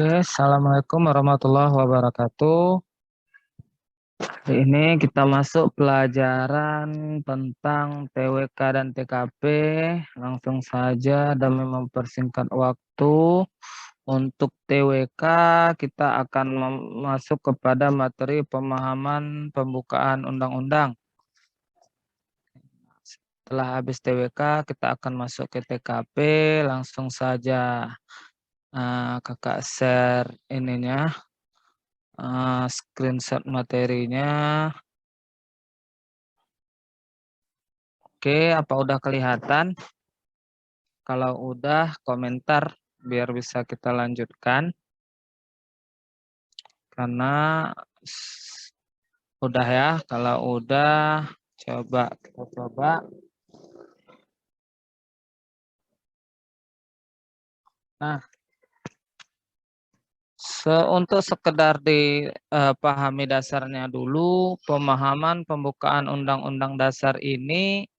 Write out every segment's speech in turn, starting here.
Oke, Assalamualaikum warahmatullahi wabarakatuh. Hari ini kita masuk pelajaran tentang TWK dan TKP. Langsung saja demi mempersingkat waktu. Untuk TWK kita akan masuk kepada materi pemahaman pembukaan undang-undang. Setelah habis TWK kita akan masuk ke TKP. Langsung saja kakak share ininya. Screenshot materinya. Oke, apa udah kelihatan? Kalau udah, komentar biar bisa kita lanjutkan. Karena udah ya, kalau udah kita coba. Nah, untuk sekedar dipahami dasarnya dulu, pemahaman pembukaan Undang-Undang Dasar ini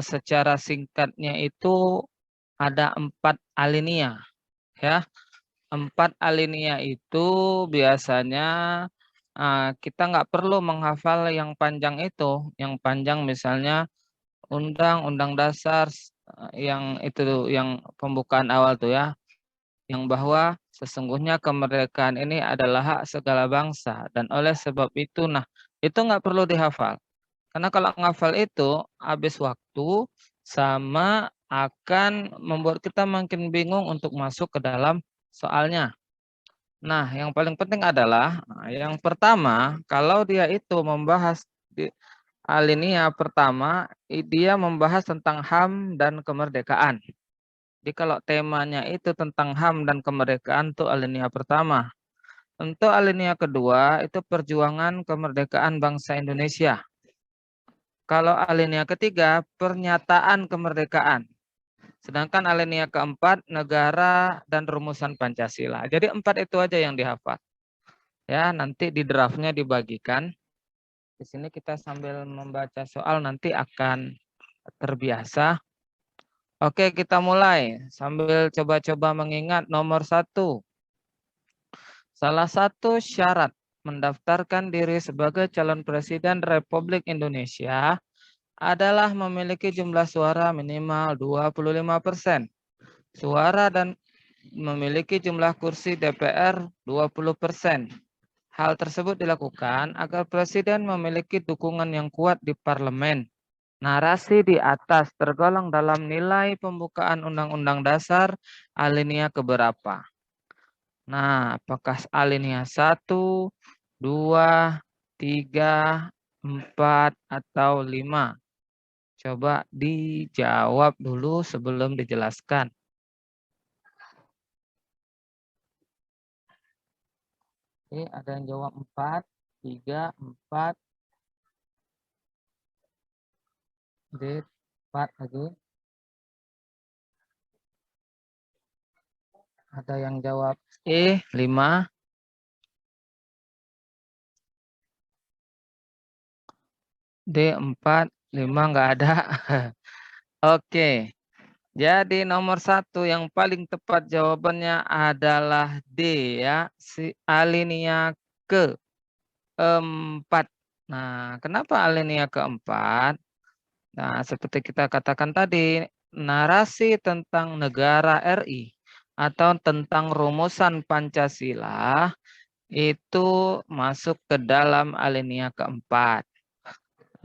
secara singkatnya itu ada 4 alinea, ya. 4 alinea itu biasanya kita nggak perlu menghafal yang panjang itu. Yang panjang misalnya Undang-Undang Dasar yang itu yang pembukaan awal tuh ya. Yang bahwa sesungguhnya kemerdekaan ini adalah hak segala bangsa. Dan oleh sebab itu, itu nggak perlu dihafal. Karena kalau menghafal itu habis waktu sama akan membuat kita makin bingung untuk masuk ke dalam soalnya. Nah, yang paling penting adalah yang pertama, kalau dia itu membahas di alinea pertama, dia membahas tentang HAM dan kemerdekaan. Jadi kalau temanya itu tentang HAM dan kemerdekaan itu alinea pertama. Untuk alinea kedua itu perjuangan kemerdekaan bangsa Indonesia. Kalau alinea ketiga pernyataan kemerdekaan. Sedangkan alinea keempat negara dan rumusan Pancasila. Jadi 4 itu aja yang dihafal. Ya, nanti di draftnya dibagikan. Di sini kita sambil membaca soal nanti akan terbiasa. Oke, kita mulai sambil coba-coba mengingat nomor 1. Salah satu syarat mendaftarkan diri sebagai calon presiden Republik Indonesia adalah memiliki jumlah suara minimal 25% suara dan memiliki jumlah kursi DPR 20%. Hal tersebut dilakukan agar presiden memiliki dukungan yang kuat di parlemen. Narasi di atas tergolong dalam nilai pembukaan Undang-Undang Dasar alinea keberapa? Nah, apakah alinea 1, 2, 3, 4, atau 5? Coba dijawab dulu sebelum dijelaskan. Oke, ada yang jawab 4, 3, 4. D, 4 lagi. Ada yang jawab E, 5. D, 4, 5 nggak ada. Oke, jadi nomor 1 yang paling tepat jawabannya adalah D ya, si alinea keempat. Nah, kenapa alinea keempat? Nah, seperti kita katakan tadi, narasi tentang negara RI atau tentang rumusan Pancasila itu masuk ke dalam alinea keempat.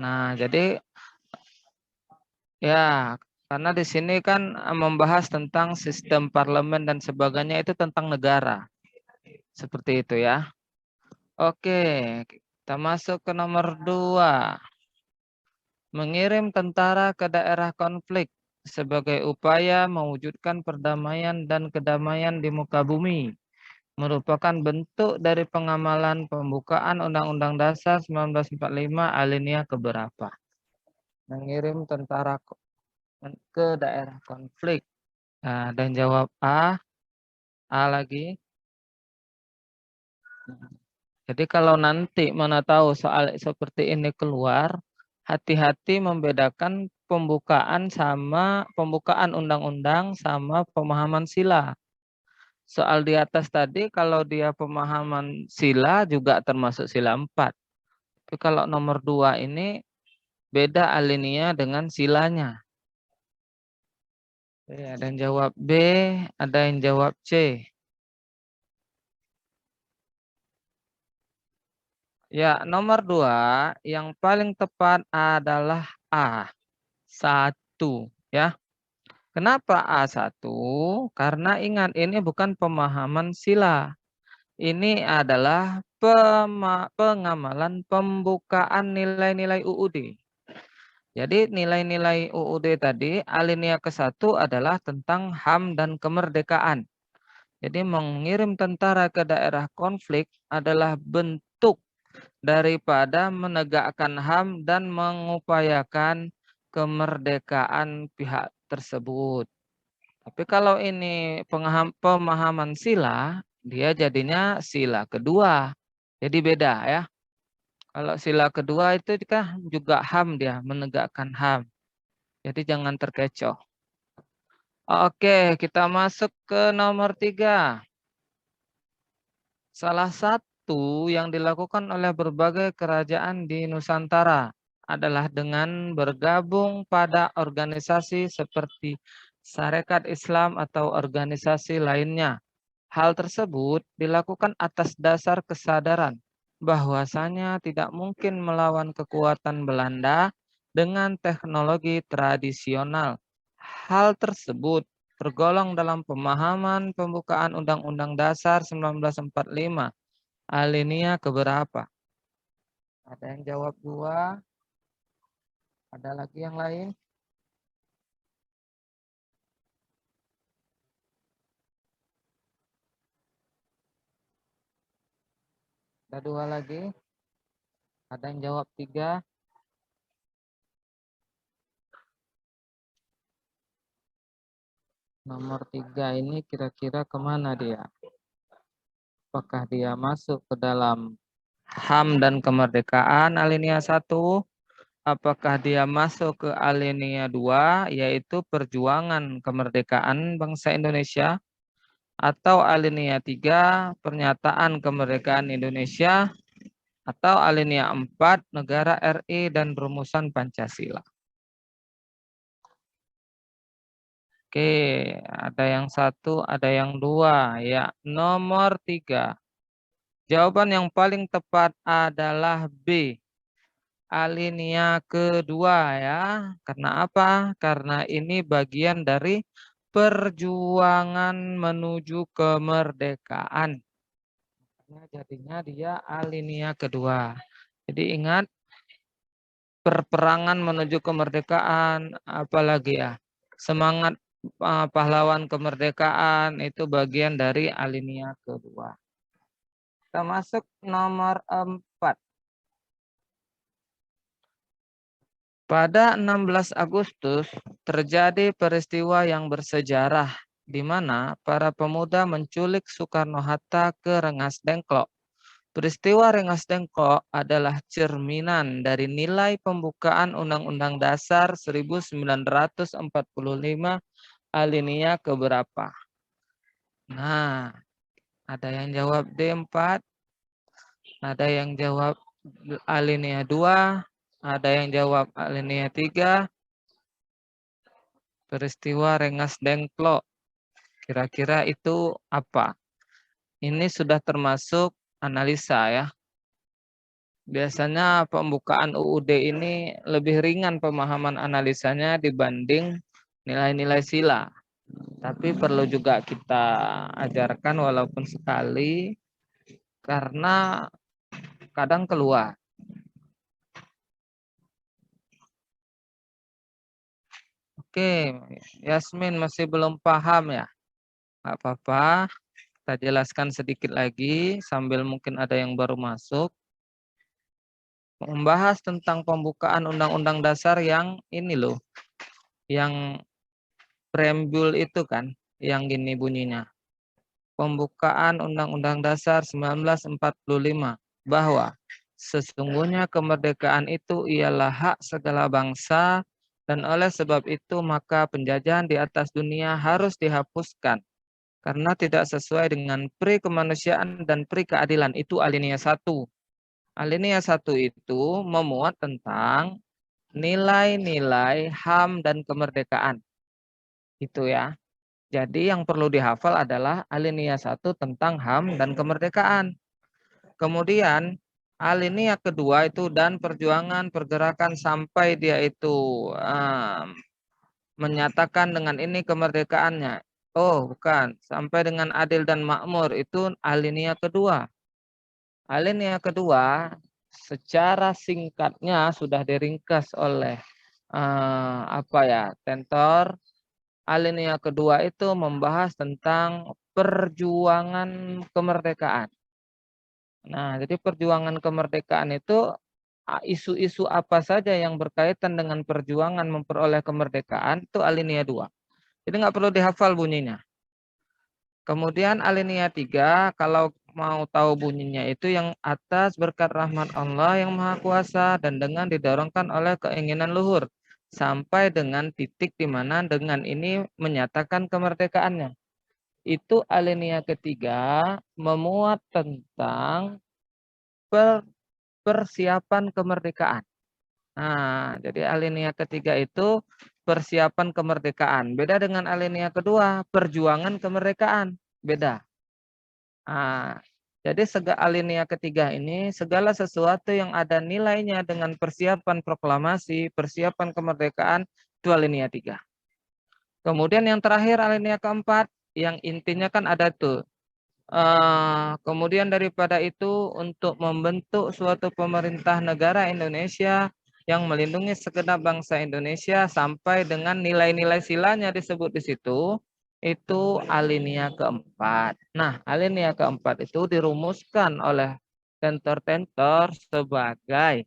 Nah, jadi ya, karena di sini kan membahas tentang sistem parlemen dan sebagainya itu tentang negara. Seperti itu ya. Oke, kita masuk ke nomor 2. Mengirim tentara ke daerah konflik sebagai upaya mewujudkan perdamaian dan kedamaian di muka bumi merupakan bentuk dari pengamalan pembukaan Undang-Undang Dasar 1945 alinea keberapa? Mengirim tentara ke daerah konflik. Nah, dan jawab A, A lagi. Jadi kalau nanti mana tahu soal seperti ini keluar, hati-hati membedakan pembukaan undang-undang sama pemahaman sila. Soal di atas tadi kalau dia pemahaman sila juga termasuk sila 4. Tapi kalau nomor 2 ini beda alinea dengan silanya. Oke, ada yang jawab B, ada yang jawab C. Ya, nomor 2 yang paling tepat adalah A, 1 ya. Kenapa A1? Karena ingat ini bukan pemahaman sila. Ini adalah pengamalan pembukaan nilai-nilai UUD. Jadi nilai-nilai UUD tadi alinea ke-1 adalah tentang HAM dan kemerdekaan. Jadi mengirim tentara ke daerah konflik adalah bentuk daripada menegakkan HAM dan mengupayakan kemerdekaan pihak tersebut. Tapi kalau ini pemahaman sila, dia jadinya sila kedua. Jadi beda ya. Kalau sila kedua itu kan juga HAM dia, menegakkan HAM. Jadi jangan terkecoh. Oke, kita masuk ke nomor 3. Salah satu yang dilakukan oleh berbagai kerajaan di Nusantara adalah dengan bergabung pada organisasi seperti Sarekat Islam atau organisasi lainnya. Hal tersebut dilakukan atas dasar kesadaran bahwasanya tidak mungkin melawan kekuatan Belanda dengan teknologi tradisional. Hal tersebut tergolong dalam pemahaman pembukaan Undang-Undang Dasar 1945, alinea keberapa? Ada yang jawab 2, ada lagi yang lain? Ada 2 lagi? Ada yang jawab 3? Nomor 3 ini kira-kira kemana dia? Apakah dia masuk ke dalam HAM dan kemerdekaan alinea 1? Apakah dia masuk ke alinea 2, yaitu perjuangan kemerdekaan bangsa Indonesia? Atau alinea 3, pernyataan kemerdekaan Indonesia? Atau alinea 4, negara RI dan rumusan Pancasila? Oke, ada yang 1, ada yang 2. Ya, nomor 3. Jawaban yang paling tepat adalah B, alinea kedua ya. Karena apa? Karena ini bagian dari perjuangan menuju kemerdekaan. Jadinya dia alinea kedua. Jadi ingat, perperangan menuju kemerdekaan, apalagi ya, semangat pahlawan kemerdekaan itu bagian dari alinea kedua. Kita masuk nomor 4. Pada 16 Agustus terjadi peristiwa yang bersejarah di mana para pemuda menculik Soekarno-Hatta ke Rengas Dengklok. Peristiwa Rengas Dengklok adalah cerminan dari nilai pembukaan Undang-Undang Dasar 1945 alinea keberapa? Nah, ada yang jawab D4, ada yang jawab alinea 2, ada yang jawab alinea 3. Peristiwa Rengas Dengklok, kira-kira itu apa? Ini sudah termasuk analisa ya. Biasanya pembukaan UUD ini lebih ringan pemahaman analisanya dibanding nilai-nilai sila. Tapi perlu juga kita ajarkan walaupun sekali, karena kadang keluar. Oke, Yasmin masih belum paham ya? Nggak apa-apa, kita jelaskan sedikit lagi sambil mungkin ada yang baru masuk. Membahas tentang pembukaan Undang-Undang Dasar yang ini loh, yang preambul itu kan, yang gini bunyinya. Pembukaan Undang-Undang Dasar 1945 bahwa sesungguhnya kemerdekaan itu ialah hak segala bangsa dan oleh sebab itu maka penjajahan di atas dunia harus dihapuskan karena tidak sesuai dengan pri kemanusiaan dan pri keadilan. Itu alinea 1. Alinea 1 itu memuat tentang nilai-nilai HAM dan kemerdekaan. Itu ya. Jadi yang perlu dihafal adalah alinea 1 tentang HAM dan kemerdekaan. Kemudian alinea kedua itu dan perjuangan pergerakan sampai dia itu menyatakan dengan ini kemerdekaannya. Oh, bukan. Sampai dengan adil dan makmur itu alinea kedua. Alinea kedua secara singkatnya sudah diringkas oleh Tentor. Alinea kedua itu membahas tentang perjuangan kemerdekaan. Nah, jadi perjuangan kemerdekaan itu isu-isu apa saja yang berkaitan dengan perjuangan memperoleh kemerdekaan itu alinea 2. Jadi nggak perlu dihafal bunyinya. Kemudian alinea 3, kalau mau tahu bunyinya itu yang atas berkat rahmat Allah yang Maha Kuasa dan dengan didorongkan oleh keinginan luhur. Sampai dengan titik di mana dengan ini menyatakan kemerdekaannya. Itu alinea ketiga memuat tentang persiapan kemerdekaan. Nah, jadi alinea ketiga itu persiapan kemerdekaan. Beda dengan alinea kedua, perjuangan kemerdekaan. Beda. Nah, jadi alinea ketiga ini segala sesuatu yang ada nilainya dengan persiapan proklamasi, persiapan kemerdekaan, itu alinea 3. Kemudian yang terakhir alinea keempat, yang intinya kan ada tuh. Kemudian daripada itu untuk membentuk suatu pemerintah negara Indonesia yang melindungi segenap bangsa Indonesia sampai dengan nilai-nilai silanya disebut di situ, itu alinea keempat. Nah, alinea keempat itu dirumuskan oleh tentor-tentor sebagai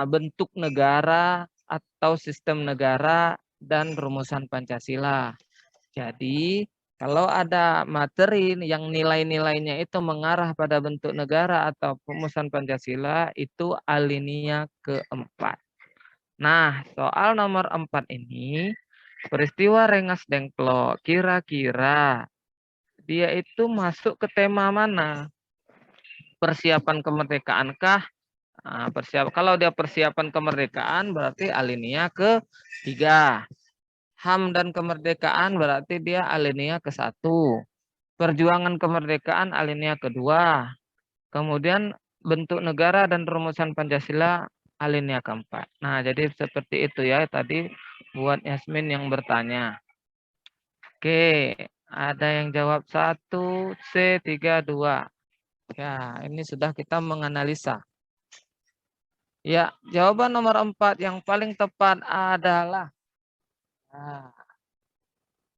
bentuk negara atau sistem negara dan rumusan Pancasila. Jadi kalau ada materi yang nilai-nilainya itu mengarah pada bentuk negara atau rumusan Pancasila, itu alinea keempat. Nah, soal nomor 4 ini, peristiwa Rengas Dengklok, kira-kira dia itu masuk ke tema mana? Persiapan kemerdekaankah? Nah, kalau dia persiapan kemerdekaan berarti alinea ke-3. HAM dan kemerdekaan berarti dia alinea ke-1. Perjuangan kemerdekaan alinea kedua. Kemudian bentuk negara dan rumusan Pancasila alinea keempat. Nah, jadi seperti itu ya tadi buat Yasmin yang bertanya. Oke, ada yang jawab 1, C32. Ya, ini sudah kita menganalisa. Ya, jawaban nomor 4 yang paling tepat adalah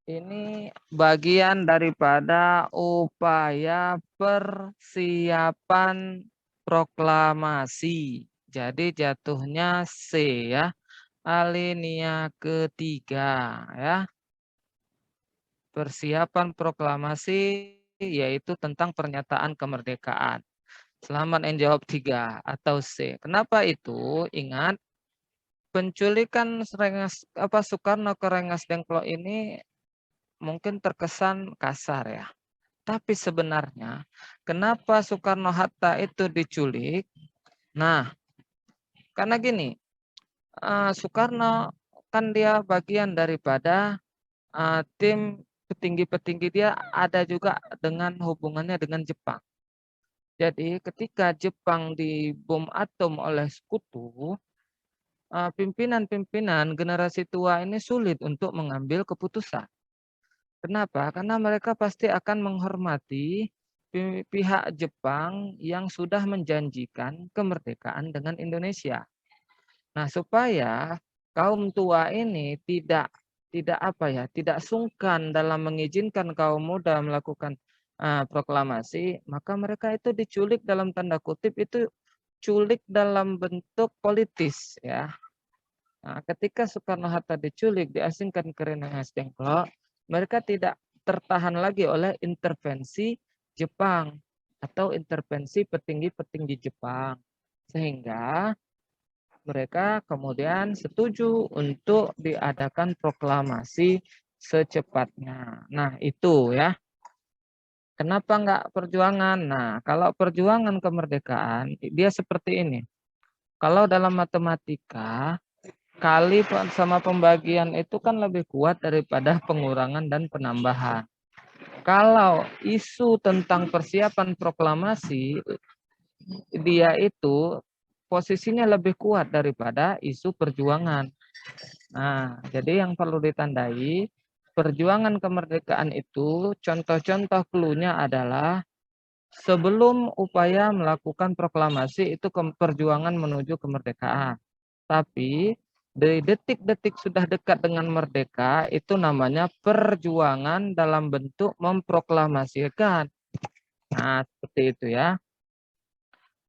ini bagian daripada upaya persiapan proklamasi. Jadi jatuhnya C ya, alinea ketiga ya. Persiapan proklamasi yaitu tentang pernyataan kemerdekaan. Selamat yang jawab 3 atau C. Kenapa itu? Ingat, penculikan Soekarno ke Rengas Dengklok ini mungkin terkesan kasar ya. Tapi sebenarnya kenapa Soekarno-Hatta itu diculik? Nah, karena gini, Soekarno kan dia bagian daripada tim petinggi-petinggi, dia ada juga dengan hubungannya dengan Jepang. Jadi ketika Jepang dibom atom oleh sekutu, pimpinan-pimpinan generasi tua ini sulit untuk mengambil keputusan. Kenapa? Karena mereka pasti akan menghormati pihak Jepang yang sudah menjanjikan kemerdekaan dengan Indonesia. Nah, supaya kaum tua ini tidak sungkan dalam mengizinkan kaum muda melakukan proklamasi, maka mereka itu diculik dalam tanda kutip, itu culik dalam bentuk politis ya. Nah, ketika Soekarno-Hatta diculik, diasingkan ke Rengas Dengklok, mereka tidak tertahan lagi oleh intervensi Jepang atau intervensi petinggi-petinggi Jepang. Sehingga mereka kemudian setuju untuk diadakan proklamasi secepatnya. Nah, itu ya. Kenapa enggak perjuangan? Nah, kalau perjuangan kemerdekaan, dia seperti ini. Kalau dalam matematika, kali sama pembagian itu kan lebih kuat daripada pengurangan dan penambahan. Kalau isu tentang persiapan proklamasi, dia itu posisinya lebih kuat daripada isu perjuangan. Nah, jadi yang perlu ditandai, perjuangan kemerdekaan itu contoh-contoh clue-nya adalah sebelum upaya melakukan proklamasi itu perjuangan menuju kemerdekaan. Tapi di detik-detik sudah dekat dengan merdeka itu namanya perjuangan dalam bentuk memproklamasikan. Nah, seperti itu ya.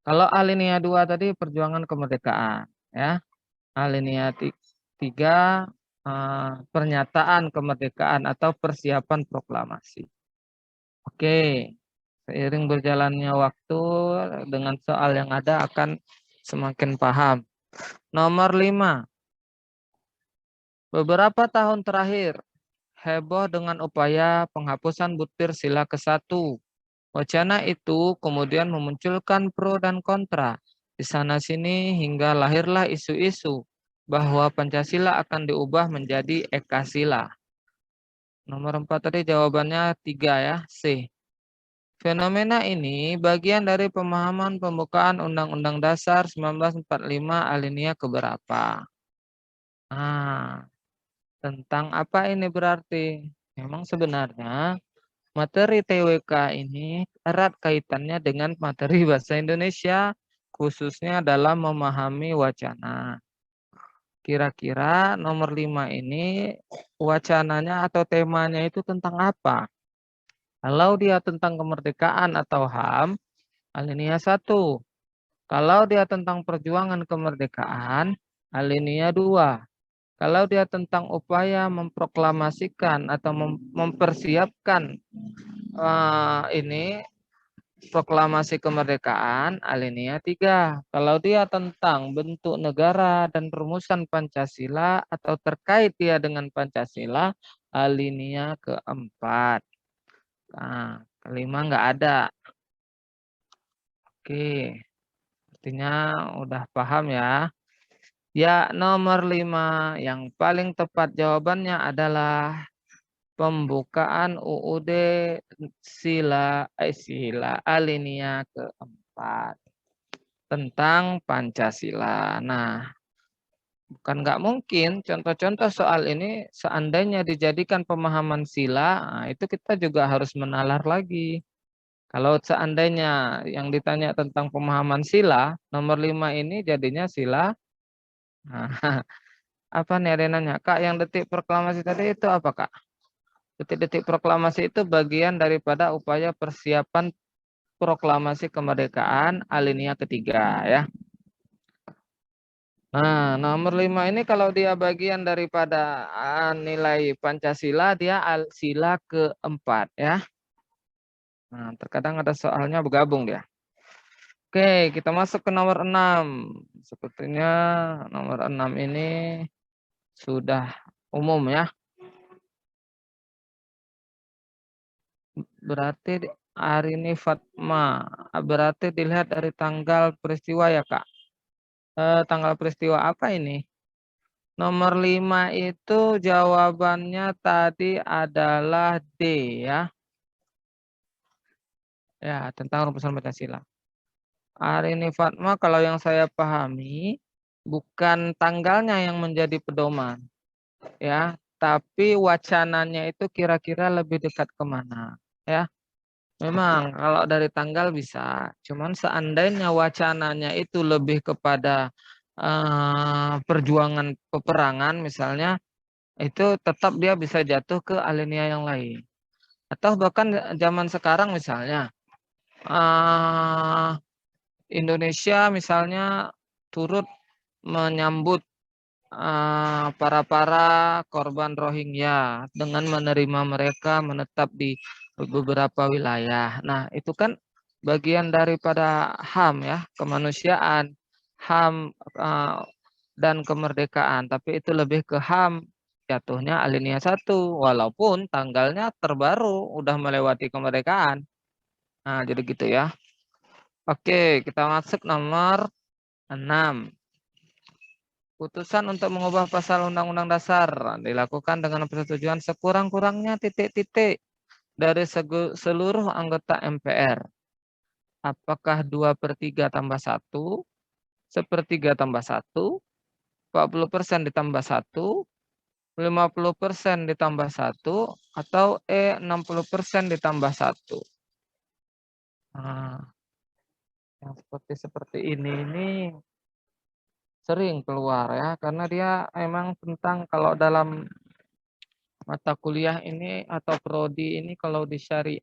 Kalau alinea 2 tadi perjuangan kemerdekaan ya. Alinea 3 pernyataan kemerdekaan atau persiapan proklamasi. Oke. Seiring berjalannya waktu dengan soal yang ada akan semakin paham. Nomor 5. Beberapa tahun terakhir heboh dengan upaya penghapusan butir sila ke-1. Wacana itu kemudian memunculkan pro dan kontra. Di sana-sini hingga lahirlah isu-isu bahwa Pancasila akan diubah menjadi Ekasila. Nomor 4 tadi jawabannya 3 ya, C. Fenomena ini bagian dari pemahaman pembukaan Undang-Undang Dasar 1945 alinea keberapa? Nah, tentang apa ini berarti? Memang sebenarnya materi TWK ini erat kaitannya dengan materi bahasa Indonesia, khususnya dalam memahami wacana. Kira-kira nomor 5 ini wacananya atau temanya itu tentang apa? Kalau dia tentang kemerdekaan atau HAM, alinea 1. Kalau dia tentang perjuangan kemerdekaan, alinea 2. Kalau dia tentang upaya memproklamasikan atau mempersiapkan ini proklamasi kemerdekaan, alinea 3. Kalau dia tentang bentuk negara dan rumusan Pancasila atau terkait dia dengan Pancasila, alinea keempat. Nah, kelima enggak ada. Oke, artinya udah paham ya. Ya, nomor 5 yang paling tepat jawabannya adalah pembukaan UUD sila alinea keempat tentang Pancasila. Nah, bukan nggak mungkin contoh-contoh soal ini seandainya dijadikan pemahaman sila, nah itu kita juga harus menalar lagi. Kalau seandainya yang ditanya tentang pemahaman sila, nomor 5 ini jadinya sila. Nah, apa nih ada yang nanya, Kak, yang detik proklamasi tadi itu apa, Kak? Detik-detik proklamasi itu bagian daripada upaya persiapan proklamasi kemerdekaan alinea ketiga ya. Nah, nomor 5 ini kalau dia bagian daripada nilai Pancasila, dia sila keempat ya. Nah, terkadang ada soalnya bergabung dia. Oke, kita masuk ke nomor 6. Sepertinya nomor 6 ini sudah umum ya. Berarti Arini Fatma. Berarti dilihat dari tanggal peristiwa ya, Kak. Tanggal peristiwa apa ini? Nomor 5 itu jawabannya tadi adalah D ya. Ya, tentang rumusan Pancasila. Arini Fatma kalau yang saya pahami bukan tanggalnya yang menjadi pedoman ya, tapi wacananya itu kira-kira lebih dekat kemana ya. Memang kalau dari tanggal bisa, cuman seandainya wacananya itu lebih kepada perjuangan peperangan misalnya, itu tetap dia bisa jatuh ke alinea yang lain. Atau bahkan zaman sekarang misalnya, Indonesia misalnya turut menyambut para korban Rohingya dengan menerima mereka menetap di beberapa wilayah. Nah, itu kan bagian daripada HAM ya, kemanusiaan, HAM dan kemerdekaan, tapi itu lebih ke HAM jatuhnya alinea 1 walaupun tanggalnya terbaru udah melewati kemerdekaan. Nah, jadi gitu ya. Oke, kita masuk nomor 6. Putusan untuk mengubah pasal Undang-Undang Dasar dilakukan dengan persetujuan sekurang-kurangnya titik-titik dari seluruh anggota MPR. Apakah 2/3 tambah 1, 1/3 tambah 1, 40% ditambah 1, 50% ditambah 1, atau 60% ditambah 1. Nah, yang seperti ini sering keluar ya, karena dia emang tentang kalau dalam mata kuliah ini atau prodi ini kalau di syariah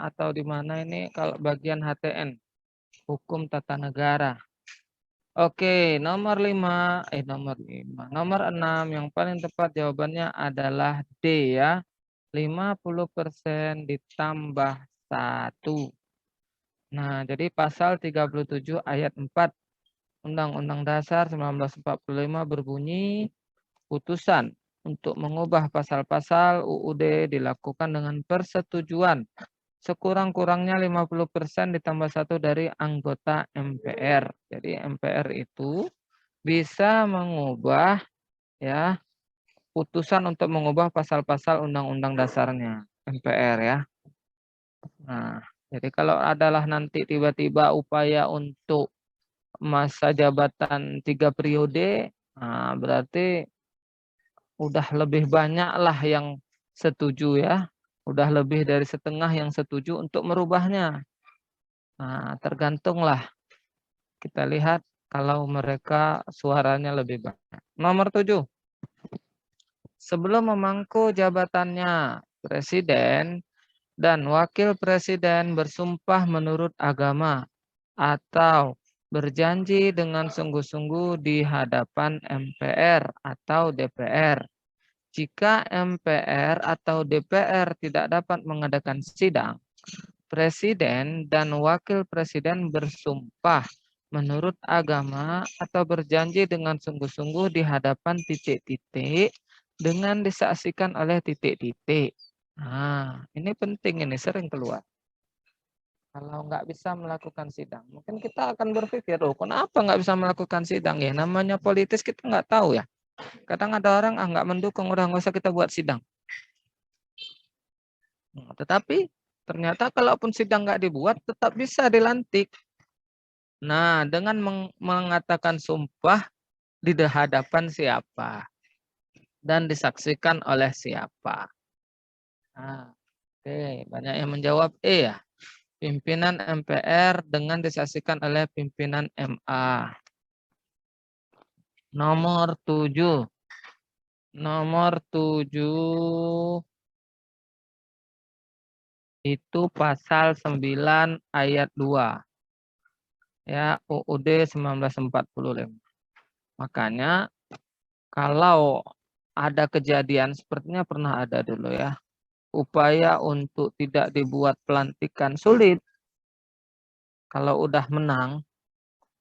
atau di mana ini kalau bagian HTN, hukum tata negara. Oke, nomor 6 yang paling tepat jawabannya adalah D ya. 50% ditambah 1. Nah, jadi pasal 37 ayat 4 Undang-Undang Dasar 1945 berbunyi, putusan untuk mengubah pasal-pasal UUD dilakukan dengan persetujuan sekurang-kurangnya 50% ditambah 1 dari anggota MPR. Jadi MPR itu bisa mengubah ya putusan untuk mengubah pasal-pasal undang-undang dasarnya MPR ya. Nah, jadi kalau adalah nanti tiba-tiba upaya untuk masa jabatan 3 periode, nah berarti udah lebih banyak lah yang setuju ya. Udah lebih dari setengah yang setuju untuk merubahnya. Nah, tergantunglah. Kita lihat kalau mereka suaranya lebih banyak. Nomor 7. Sebelum memangku jabatannya, Presiden dan Wakil Presiden bersumpah menurut agama atau berjanji dengan sungguh-sungguh di hadapan MPR atau DPR. Jika MPR atau DPR tidak dapat mengadakan sidang, Presiden dan Wakil Presiden bersumpah menurut agama atau berjanji dengan sungguh-sungguh di hadapan titik-titik dengan disaksikan oleh titik-titik. Nah, ini penting, ini sering keluar. Kalau nggak bisa melakukan sidang, mungkin kita akan berpikir, oh kenapa nggak bisa melakukan sidang ya? Namanya politis kita nggak tahu ya. Kadang ada orang nggak mendukung, udah nggak usah kita buat sidang. Nah, tetapi ternyata kalaupun sidang nggak dibuat, tetap bisa dilantik. Nah, dengan mengatakan sumpah di hadapan siapa dan disaksikan oleh siapa. Nah, oke, banyak yang menjawab E ya. Pimpinan MPR dengan disaksikan oleh pimpinan MA. Nomor 7. Nomor 7 itu pasal 9 ayat 2. Ya, UUD 1945. Makanya kalau ada kejadian sepertinya pernah ada dulu ya. Upaya untuk tidak dibuat pelantikan sulit kalau udah menang.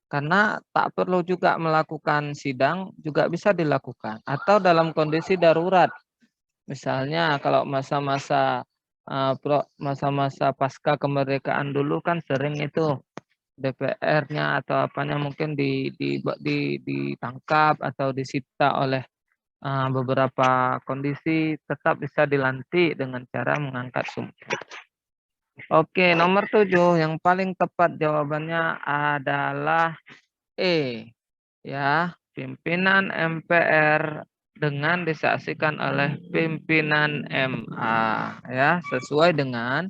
Karena tak perlu juga melakukan sidang juga bisa dilakukan. Atau dalam kondisi darurat. Misalnya kalau masa-masa pasca kemerdekaan dulu kan sering itu DPR-nya atau apanya mungkin ditangkap atau disita oleh beberapa kondisi, tetap bisa dilantik dengan cara mengangkat sumpah. Oke, nomor 7 yang paling tepat jawabannya adalah E. Ya, pimpinan MPR dengan disaksikan oleh pimpinan MA ya, sesuai dengan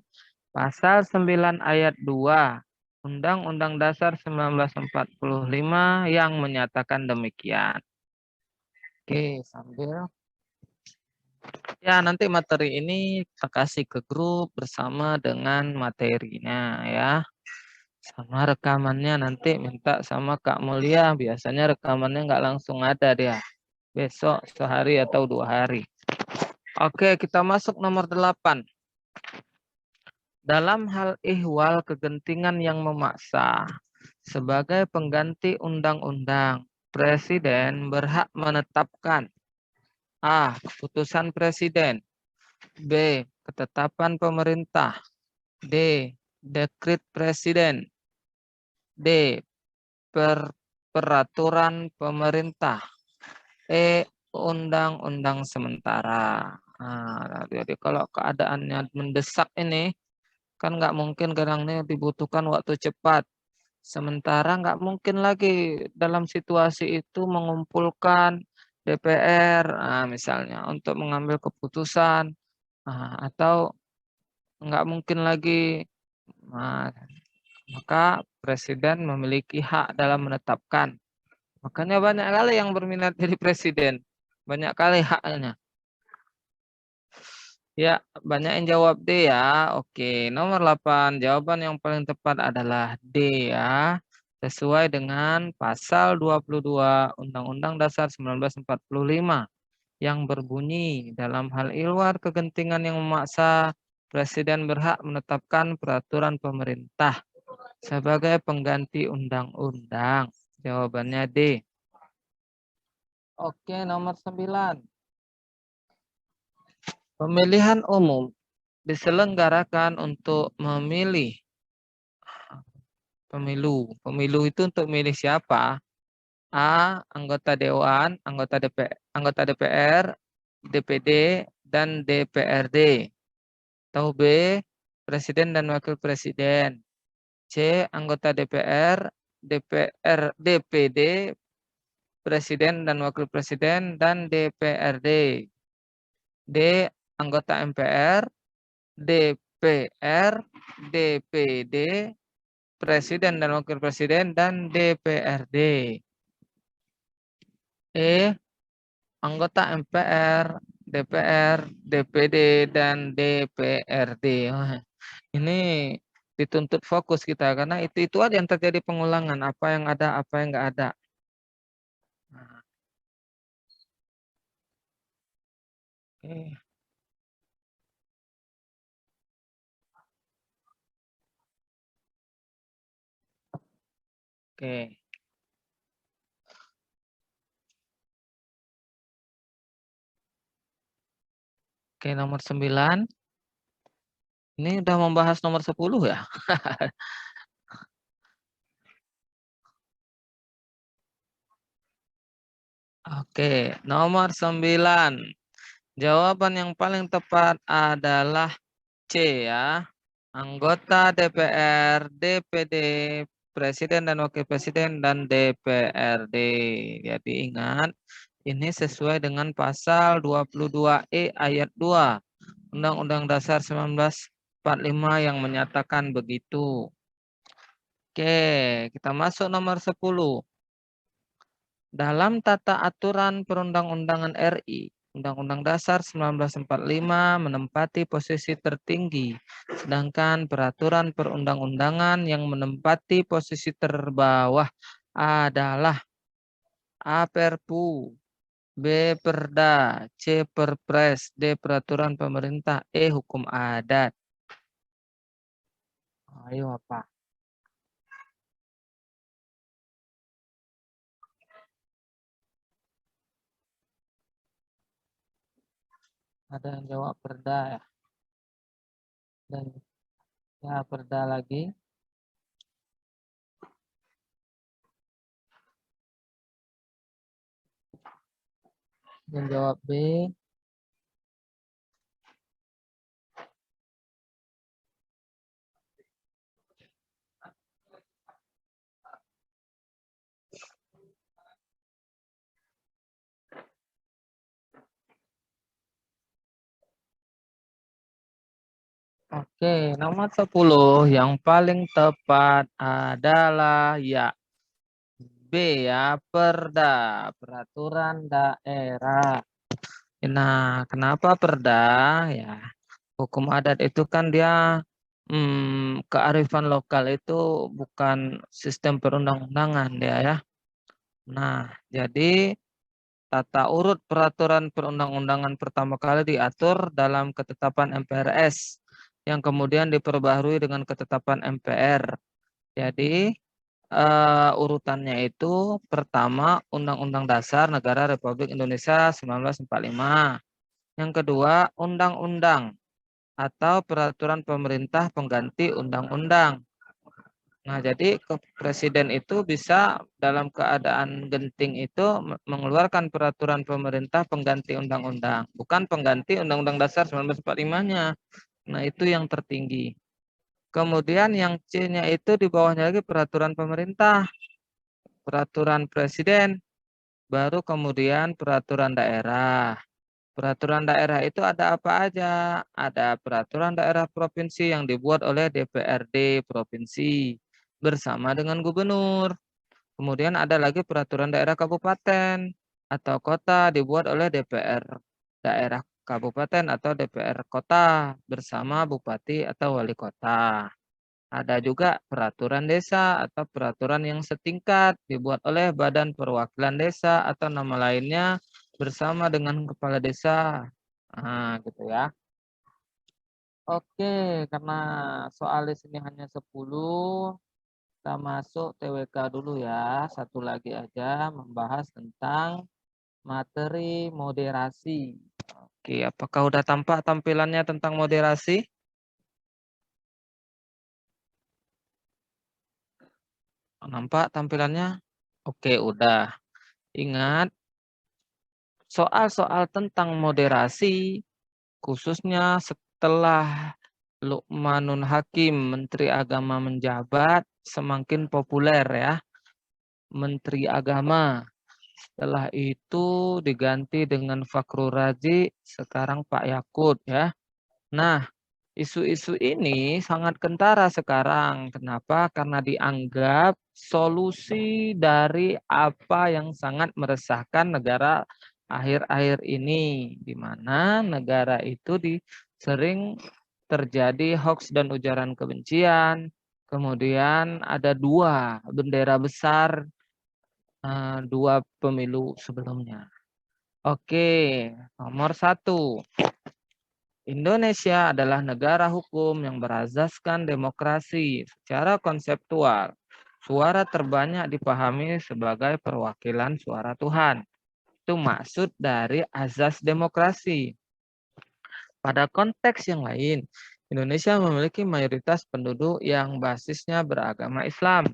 pasal 9 ayat 2 Undang-Undang Dasar 1945 yang menyatakan demikian. Oke, sambil ya nanti materi ini kita kasih ke grup bersama dengan materinya ya. Sama rekamannya nanti minta sama Kak Mulia, biasanya rekamannya nggak langsung ada dia. Besok sehari atau 2 hari. Oke, kita masuk nomor 8. Dalam hal ihwal kegentingan yang memaksa, sebagai pengganti undang-undang, Presiden berhak menetapkan A. Keputusan Presiden. B. Ketetapan pemerintah. D. Dekret Presiden. D. Peraturan pemerintah. E. Undang-undang sementara. Nah, jadi kalau keadaannya mendesak ini, kan nggak mungkin kadang ini dibutuhkan waktu cepat. Sementara nggak mungkin lagi dalam situasi itu mengumpulkan DPR, misalnya untuk mengambil keputusan, atau nggak mungkin lagi, nah, maka Presiden memiliki hak dalam menetapkan. Makanya banyak kali yang berminat jadi presiden, banyak kali haknya. Ya, banyak yang jawab D ya. Oke, nomor 8. Jawaban yang paling tepat adalah D ya. Sesuai dengan pasal 22 Undang-Undang Dasar 1945 yang berbunyi dalam hal luar kegentingan yang memaksa, Presiden berhak menetapkan peraturan pemerintah sebagai pengganti undang-undang. Jawabannya D. Oke, nomor 9. Pemilihan umum diselenggarakan untuk memilih pemilu. Pemilu itu untuk memilih siapa? A. Anggota Dewan, anggota DPR, DPD, dan DPRD. Atau B. Presiden dan Wakil Presiden. C. Anggota DPR, DPD, Presiden dan Wakil Presiden, dan DPRD. D. Anggota MPR, DPR, DPD, Presiden dan Wakil Presiden, dan DPRD. E. Anggota MPR, DPR, DPD, dan DPRD. Wah, ini dituntut fokus kita karena itu aja yang terjadi pengulangan, apa yang ada, apa yang nggak ada. Nah, oke. Oke. Oke, nomor 9. Ini udah membahas nomor 10 ya? Oke, nomor 9. Jawaban yang paling tepat adalah C ya. Anggota DPR, DPD, Presiden dan Wakil Presiden, dan DPRD. Jadi ingat, ini sesuai dengan pasal 22E ayat 2 Undang-Undang Dasar 1945 yang menyatakan begitu. Oke, kita masuk nomor 10. Dalam tata aturan perundang-undangan RI, Undang-Undang Dasar 1945 menempati posisi tertinggi, sedangkan peraturan perundang-undangan yang menempati posisi terbawah adalah A. Perpu, B. Perda, C. Perpres, D. Peraturan pemerintah, E. Hukum adat. Ayo apa? Ada yang jawab Perda ya? Dan ya Perda lagi. Yang jawab B. Oke, nomor 10 yang paling tepat adalah ya B ya, Perda, Peraturan Daerah. Nah, kenapa Perda? Ya, hukum adat itu kan dia kearifan lokal itu bukan sistem perundang-undangan dia ya. Nah, jadi tata urut peraturan perundang-undangan pertama kali diatur dalam ketetapan MPRS yang kemudian diperbaharui dengan ketetapan MPR. Jadi urutannya itu pertama Undang-Undang Dasar Negara Republik Indonesia 1945. Yang kedua undang-undang atau peraturan pemerintah pengganti undang-undang. Nah, jadi presiden itu bisa dalam keadaan genting itu mengeluarkan peraturan pemerintah pengganti undang-undang, bukan pengganti Undang-Undang Dasar 1945-nya. Nah, itu yang tertinggi. Kemudian yang C-nya itu di bawahnya lagi peraturan pemerintah, peraturan presiden, baru kemudian peraturan daerah. Peraturan daerah itu ada apa aja? Ada peraturan daerah provinsi yang dibuat oleh DPRD provinsi bersama dengan gubernur. Kemudian ada lagi peraturan daerah kabupaten atau kota dibuat oleh DPR daerah kabupaten atau DPR kota bersama bupati atau wali kota. Ada juga peraturan desa atau peraturan yang setingkat dibuat oleh Badan Perwakilan Desa atau nama lainnya bersama dengan kepala desa. Nah, gitu ya. Oke, karena soal di sini hanya 10, kita masuk TWK dulu ya. Satu lagi aja membahas tentang materi moderasi. Oke, apakah udah tampak tampilannya tentang moderasi? Nampak tampilannya? Oke, udah. Ingat, soal-soal tentang moderasi, khususnya setelah Lukmanun Hakim, Menteri Agama menjabat, semakin populer ya, Menteri Agama. Setelah itu diganti dengan Fakhrul Razi, sekarang Pak Yakut ya. Nah, isu-isu ini sangat kentara sekarang. Kenapa? Karena dianggap solusi dari apa yang sangat meresahkan negara akhir-akhir ini, di mana negara itu sering terjadi hoaks dan ujaran kebencian. Kemudian ada dua bendera besar, dua pemilu sebelumnya. Oke, nomor 1. Indonesia adalah negara hukum yang berazaskan demokrasi. Secara konseptual, suara terbanyak dipahami sebagai perwakilan suara Tuhan. Itu maksud dari azas demokrasi. Pada konteks yang lain, Indonesia memiliki mayoritas penduduk yang basisnya beragama Islam.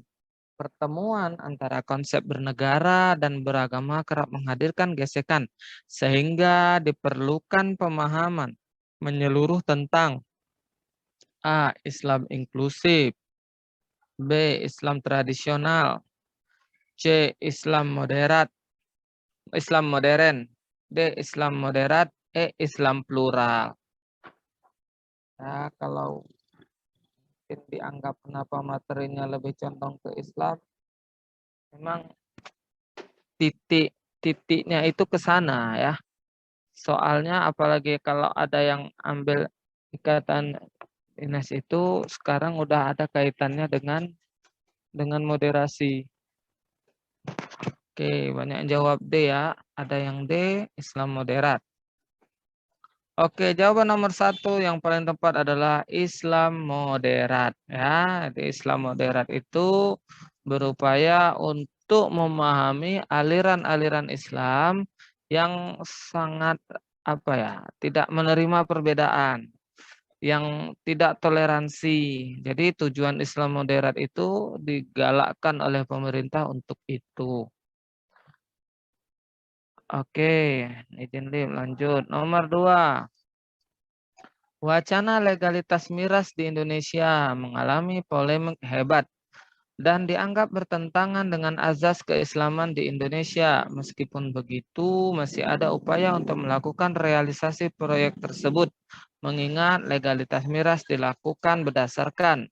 Pertemuan antara konsep bernegara dan beragama kerap menghadirkan gesekan, sehingga diperlukan pemahaman menyeluruh tentang A. Islam inklusif, B. Islam tradisional, C. Islam modern, D. Islam moderat, E. Islam plural. Ya, kalau dianggap kenapa materinya lebih condong ke Islam, memang titiknya itu ke sana ya. Soalnya apalagi kalau ada yang ambil ikatan dinas itu sekarang udah ada kaitannya dengan moderasi. Oke, banyak yang jawab D ya. Ada yang D, Islam moderat. Oke, jawaban nomor 1 yang paling tepat adalah Islam moderat. Ya, di Islam moderat itu berupaya untuk memahami aliran-aliran Islam yang sangat tidak menerima perbedaan, yang tidak toleransi. Jadi tujuan Islam moderat itu digalakkan oleh pemerintah untuk itu. Oke, izin lanjut. Nomor 2. Wacana legalitas miras di Indonesia mengalami polemik hebat dan dianggap bertentangan dengan azas keislaman di Indonesia. Meskipun begitu, masih ada upaya untuk melakukan realisasi proyek tersebut, mengingat legalitas miras dilakukan berdasarkan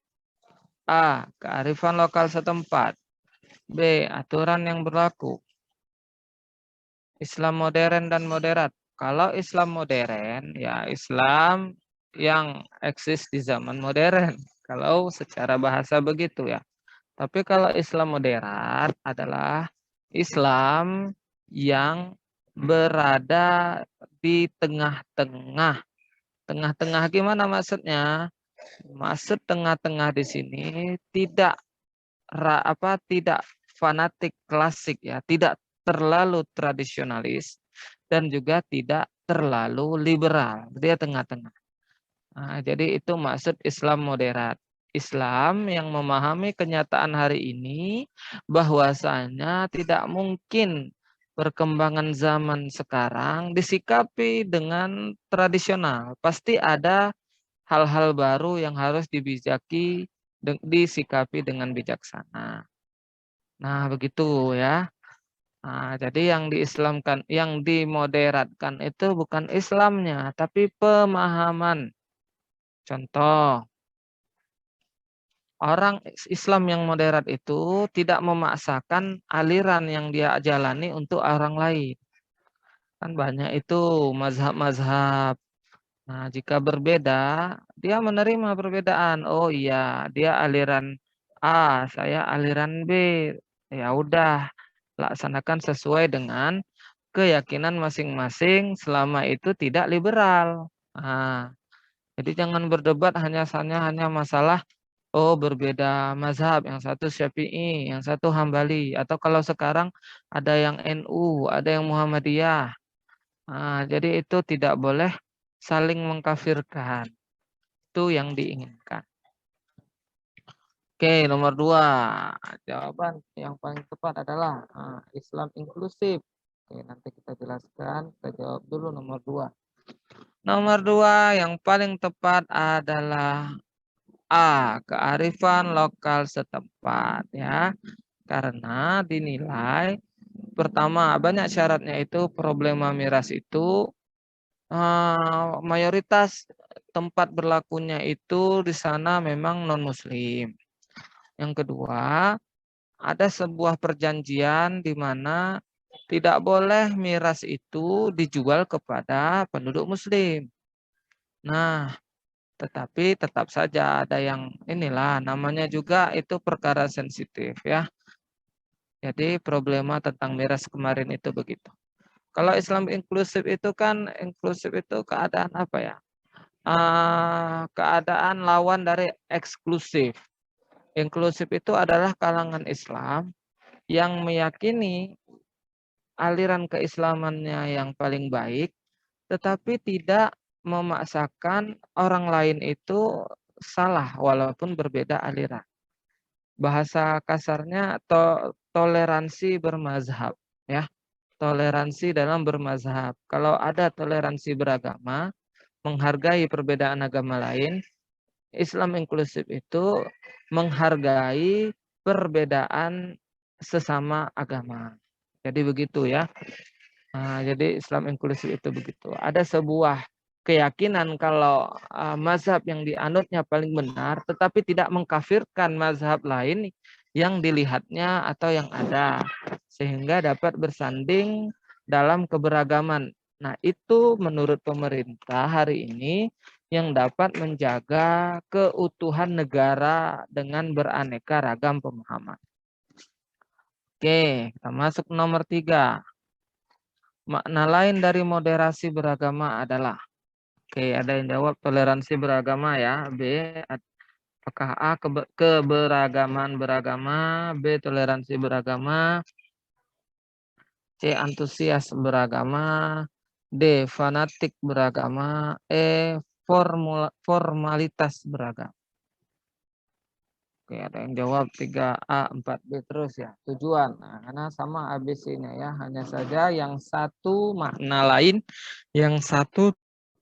A. Kearifan lokal setempat, B. Aturan yang berlaku, Islam modern dan moderat. Kalau Islam modern, ya Islam yang eksis di zaman modern. Kalau secara bahasa begitu ya. Tapi kalau Islam moderat adalah Islam yang berada di tengah-tengah. Tengah-tengah gimana maksudnya? Maksud tengah-tengah di sini tidak tidak fanatik klasik ya, tidak terlalu tradisionalis dan juga tidak terlalu liberal. Dia tengah-tengah. Nah, jadi itu maksud Islam moderat. Islam yang memahami kenyataan hari ini bahwasanya tidak mungkin perkembangan zaman sekarang disikapi dengan tradisional. Pasti ada hal-hal baru yang harus disikapi dengan bijaksana. Nah, begitu ya. Nah, jadi yang diislamkan, yang dimoderatkan itu bukan Islamnya, tapi pemahaman. Contoh, orang Islam yang moderat itu tidak memaksakan aliran yang dia jalani untuk orang lain. Kan banyak itu mazhab-mazhab. Nah, jika berbeda, dia menerima perbedaan. Oh iya, dia aliran A, saya aliran B. Ya udah, laksanakan sesuai dengan keyakinan masing-masing selama itu tidak liberal. Nah, jadi jangan berdebat hanya masalah oh berbeda mazhab, yang satu Syafi'i, yang satu Hambali, atau kalau sekarang ada yang NU, ada yang Muhammadiyah. Nah, jadi itu tidak boleh saling mengkafirkan. Itu yang diinginkan. Oke, nomor 2. Jawaban yang paling tepat adalah Islam inklusif. Oke, nanti kita jelaskan. Kita jawab dulu nomor 2. Nomor 2 yang paling tepat adalah A. Kearifan lokal setempat ya. Karena dinilai pertama banyak syaratnya itu problema miras itu mayoritas tempat berlakunya itu di sana memang non-muslim. Yang kedua, ada sebuah perjanjian di mana tidak boleh miras itu dijual kepada penduduk muslim. Nah, tetapi tetap saja ada yang inilah namanya juga itu perkara sensitif ya. Jadi problema tentang miras kemarin itu begitu. Kalau Islam inklusif itu kan inklusif itu keadaan apa ya? Keadaan lawan dari eksklusif. Inklusif itu adalah kalangan Islam yang meyakini aliran keislamannya yang paling baik, tetapi tidak memaksakan orang lain itu salah walaupun berbeda aliran. Bahasa kasarnya toleransi bermazhab, ya. Toleransi dalam bermazhab. Kalau ada toleransi beragama, menghargai perbedaan agama lain, Islam inklusif itu menghargai perbedaan sesama agama. Jadi begitu ya. Nah, jadi Islam inklusif itu begitu. Ada sebuah keyakinan kalau mazhab yang dianutnya paling benar, tetapi tidak mengkafirkan mazhab lain yang dilihatnya atau yang ada, sehingga dapat bersanding dalam keberagaman. Nah, itu menurut pemerintah hari ini yang dapat menjaga keutuhan negara dengan beraneka ragam pemahaman. Oke, kita masuk nomor 3. Makna lain dari moderasi beragama adalah, oke, ada yang jawab toleransi beragama ya, B. Apakah A keberagaman beragama, B toleransi beragama, C antusias beragama, D fanatik beragama, E formalitas beragama. Oke, ada yang jawab 3A, 4B terus ya. Tujuan. Nah, karena sama ABC-nya ya. Hanya saja yang satu makna lain, yang satu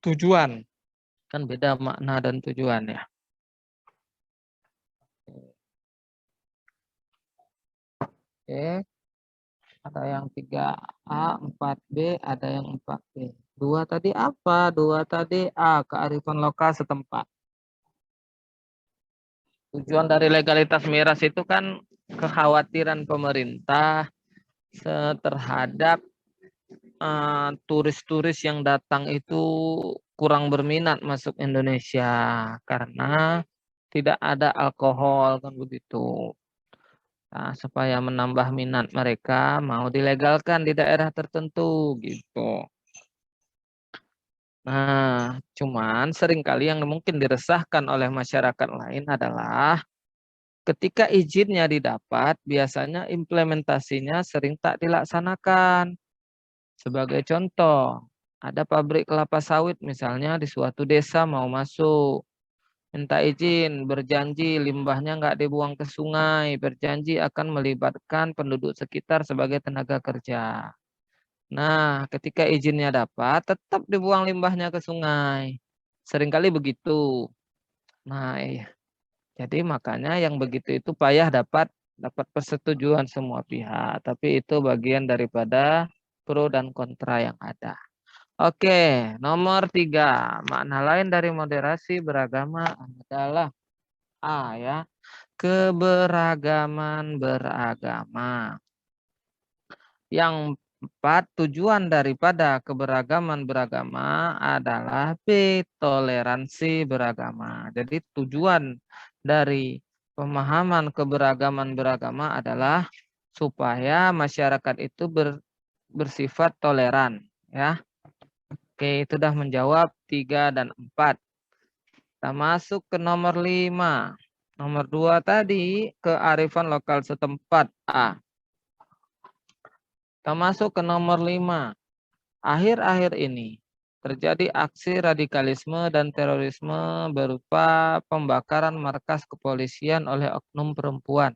tujuan. Kan beda makna dan tujuan ya. Oke. Ada yang 3A, 4B, ada yang 4B. 2 tadi apa? 2 tadi A, kearifan lokal setempat. Tujuan dari legalitas miras itu kan kekhawatiran pemerintah terhadap turis-turis yang datang itu kurang berminat masuk Indonesia karena tidak ada alkohol kan begitu. Nah, supaya menambah minat mereka mau dilegalkan di daerah tertentu gitu. Nah, cuman seringkali yang mungkin diresahkan oleh masyarakat lain adalah ketika izinnya didapat, biasanya implementasinya sering tak dilaksanakan. Sebagai contoh, ada pabrik kelapa sawit misalnya di suatu desa mau masuk. Minta izin, berjanji limbahnya nggak dibuang ke sungai, berjanji akan melibatkan penduduk sekitar sebagai tenaga kerja. Nah, ketika izinnya dapat, tetap dibuang limbahnya ke sungai. Seringkali begitu. Nah, iya. Jadi makanya yang begitu itu payah dapat persetujuan semua pihak. Tapi itu bagian daripada pro dan kontra yang ada. Oke, nomor 3. Makna lain dari moderasi beragama adalah A ya, keberagaman beragama. Yang 4, tujuan daripada keberagaman beragama adalah B, toleransi beragama. Jadi tujuan dari pemahaman keberagaman beragama adalah supaya masyarakat itu bersifat toleran ya. Oke, itu sudah menjawab 3 dan 4. Kita masuk ke nomor 5. Nomor 2 tadi kearifan lokal setempat A. Kita masuk ke nomor 5. Akhir-akhir ini terjadi aksi radikalisme dan terorisme berupa pembakaran markas kepolisian oleh oknum perempuan.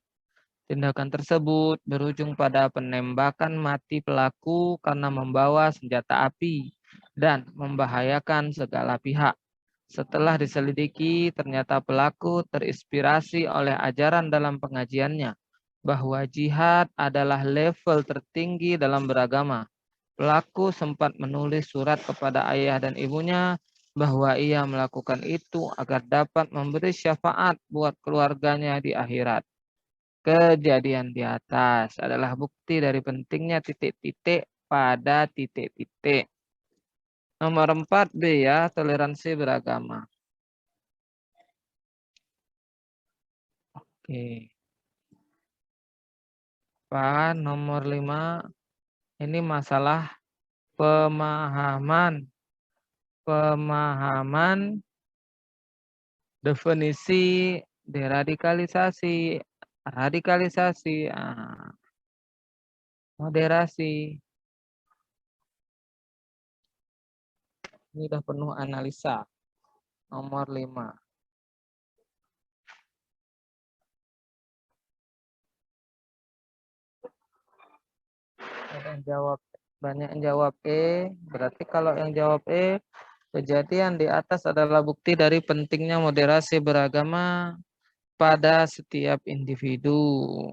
Tindakan tersebut berujung pada penembakan mati pelaku karena membawa senjata api dan membahayakan segala pihak. Setelah diselidiki, ternyata pelaku terinspirasi oleh ajaran dalam pengajiannya bahwa jihad adalah level tertinggi dalam beragama. Pelaku sempat menulis surat kepada ayah dan ibunya bahwa ia melakukan itu agar dapat memberi syafaat buat keluarganya di akhirat. Kejadian di atas adalah bukti dari pentingnya titik-titik pada titik-titik. Nomor 4 B ya, toleransi beragama. Oke. Pak, nomor 5 ini masalah pemahaman definisi deradikalisasi, radikalisasi, moderasi. Ini udah penuh analisa. Nomor 5. Ada yang jawab, banyak yang jawab E. Berarti kalau yang jawab E, kejadian di atas adalah bukti dari pentingnya moderasi beragama pada setiap individu.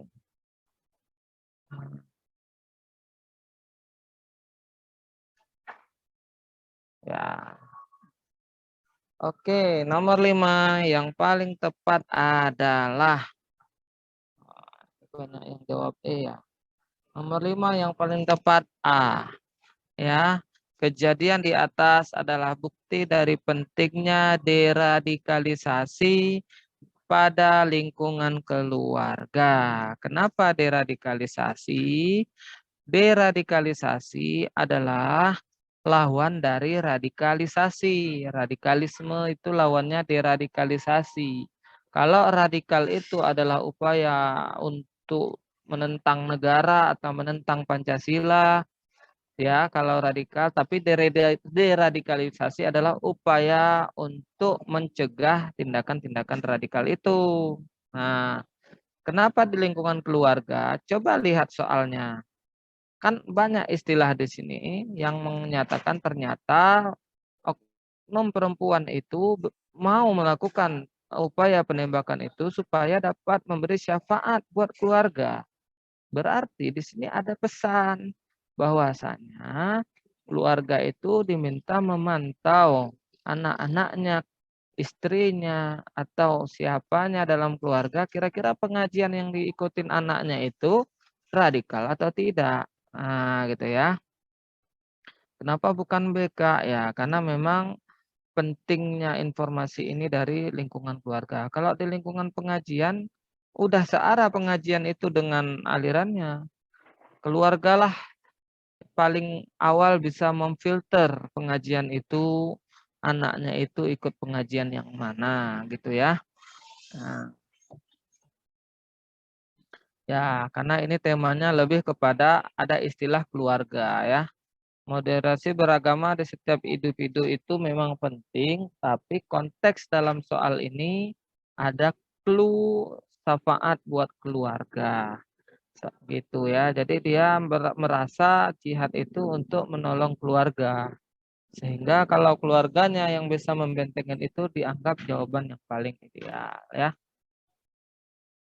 Ya. Oke, nomor 5 yang paling tepat adalah banyak yang jawab E ya. Nomor 5 yang paling tepat A. Ya. Kejadian di atas adalah bukti dari pentingnya deradikalisasi pada lingkungan keluarga. Kenapa deradikalisasi? Deradikalisasi adalah lawan dari radikalisasi. Radikalisme itu lawannya deradikalisasi. Kalau radikal itu adalah upaya untuk menentang negara atau menentang Pancasila, ya kalau radikal, tapi deradikalisasi adalah upaya untuk mencegah tindakan-tindakan radikal itu. Nah, kenapa di lingkungan keluarga? Coba lihat soalnya. Kan banyak istilah di sini yang menyatakan ternyata oknum perempuan itu mau melakukan upaya penembakan itu supaya dapat memberi syafaat buat keluarga. Berarti di sini ada pesan bahwasanya keluarga itu diminta memantau anak-anaknya, istrinya, atau siapanya dalam keluarga, kira-kira pengajian yang diikutin anaknya itu radikal atau tidak. Nah, gitu ya. Kenapa bukan BK? Ya, karena memang pentingnya informasi ini dari lingkungan keluarga. Kalau di lingkungan pengajian, udah searah pengajian itu dengan alirannya. Keluargalah paling awal bisa memfilter pengajian itu, anaknya itu ikut pengajian yang mana, gitu ya. Nah, Ya, karena ini temanya lebih kepada ada istilah keluarga ya. Moderasi beragama di setiap individu itu memang penting, tapi konteks dalam soal ini ada clue syafaat buat keluarga. Gitu ya. Jadi dia merasa jihad itu untuk menolong keluarga. Sehingga kalau keluarganya yang bisa membentengan itu dianggap jawaban yang paling ideal ya.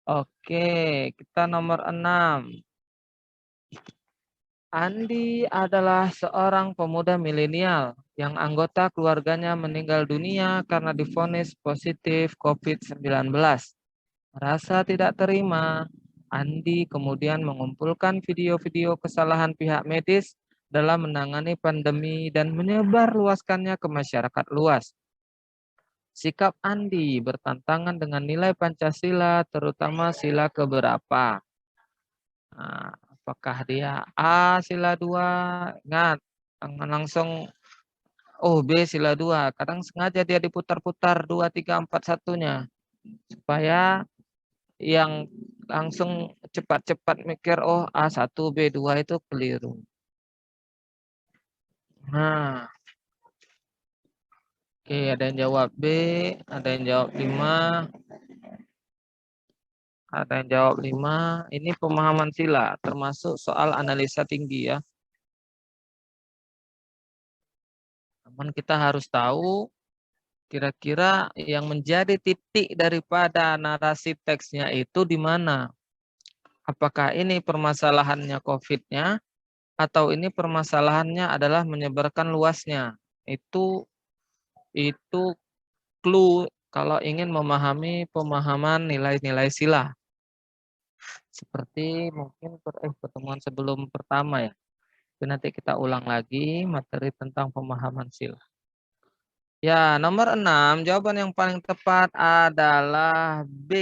Oke, kita nomor 6. Andi adalah seorang pemuda milenial yang anggota keluarganya meninggal dunia karena divonis positif COVID-19. Merasa tidak terima, Andi kemudian mengumpulkan video-video kesalahan pihak medis dalam menangani pandemi dan menyebarluaskannya ke masyarakat luas. Sikap Andi bertentangan dengan nilai Pancasila, terutama sila keberapa? Nah, apakah dia A sila 2? Ingat, jangan langsung B sila 2. Kadang sengaja dia diputar-putar 2, 3, 4, satunya. Supaya yang langsung cepat-cepat mikir, oh A1, B2 itu keliru. Nah, oke, ada yang jawab B, ada yang jawab 5, ada yang jawab 5. Ini pemahaman sila, termasuk soal analisa tinggi ya. Namun kita harus tahu kira-kira yang menjadi titik daripada narasi teksnya itu di mana? Apakah ini permasalahannya COVID-nya atau ini permasalahannya adalah menyebarkan luasnya? Itu clue kalau ingin memahami pemahaman nilai-nilai sila. Seperti mungkin pertemuan sebelum pertama ya. Nanti kita ulang lagi materi tentang pemahaman sila. Ya, nomor 6, jawaban yang paling tepat adalah B,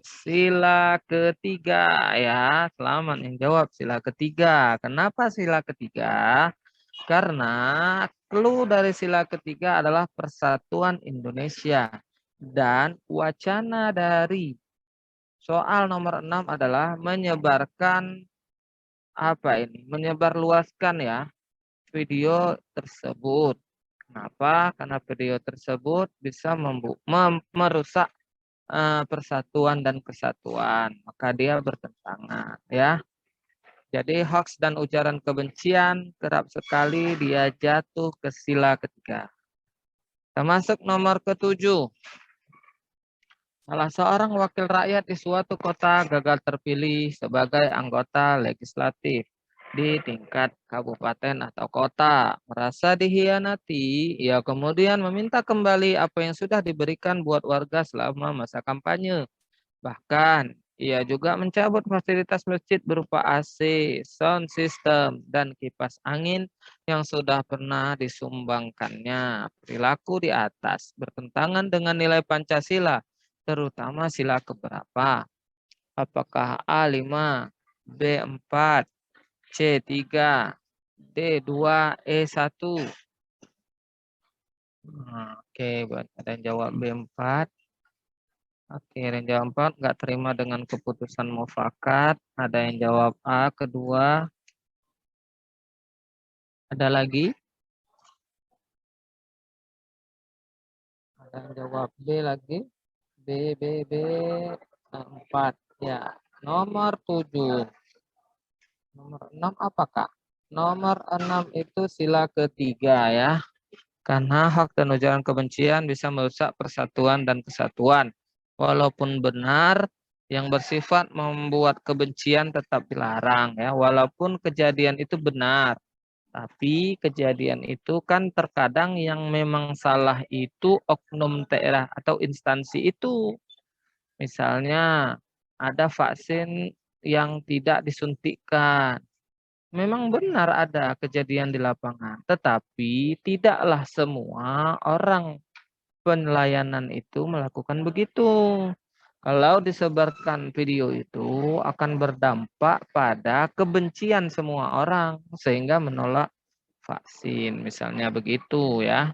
sila ketiga ya. Selamat yang jawab sila ketiga. Kenapa sila ketiga? Karena clue dari sila ketiga adalah persatuan Indonesia. Dan wacana dari soal nomor 6 adalah menyebarkan menyebarluaskan ya video tersebut. Kenapa? Karena video tersebut bisa merusak persatuan dan kesatuan. Maka dia bertentangan ya. Jadi hoax dan ujaran kebencian kerap sekali dia jatuh ke sila ketiga. Termasuk nomor ke-7. Salah seorang wakil rakyat di suatu kota gagal terpilih sebagai anggota legislatif di tingkat kabupaten atau kota. Merasa dihianati, ia kemudian meminta kembali apa yang sudah diberikan buat warga selama masa kampanye. Bahkan, ia juga mencabut fasilitas masjid berupa AC, sound system, dan kipas angin yang sudah pernah disumbangkannya. Perilaku di atas bertentangan dengan nilai Pancasila, terutama sila keberapa? Apakah A5, B4, C3, D2, E1? Oke, buat ada yang jawab B4. Oke, ada yang jawab 4, nggak terima dengan keputusan mufakat. Ada yang jawab A, kedua. Ada lagi? Ada yang jawab B lagi. B, 4. Ya, nomor 7. Nomor 6 apakah? Nomor 6 itu sila ketiga ya. Karena hak dan ujaran kebencian bisa merusak persatuan dan kesatuan. Walaupun benar, yang bersifat membuat kebencian tetap dilarang ya. Walaupun kejadian itu benar, tapi kejadian itu kan terkadang yang memang salah itu oknum daerah atau instansi itu. Misalnya ada vaksin yang tidak disuntikkan. Memang benar ada kejadian di lapangan, tetapi tidaklah semua orang pelayanan itu melakukan begitu. Kalau disebarkan video itu akan berdampak pada kebencian semua orang sehingga menolak vaksin, misalnya begitu ya.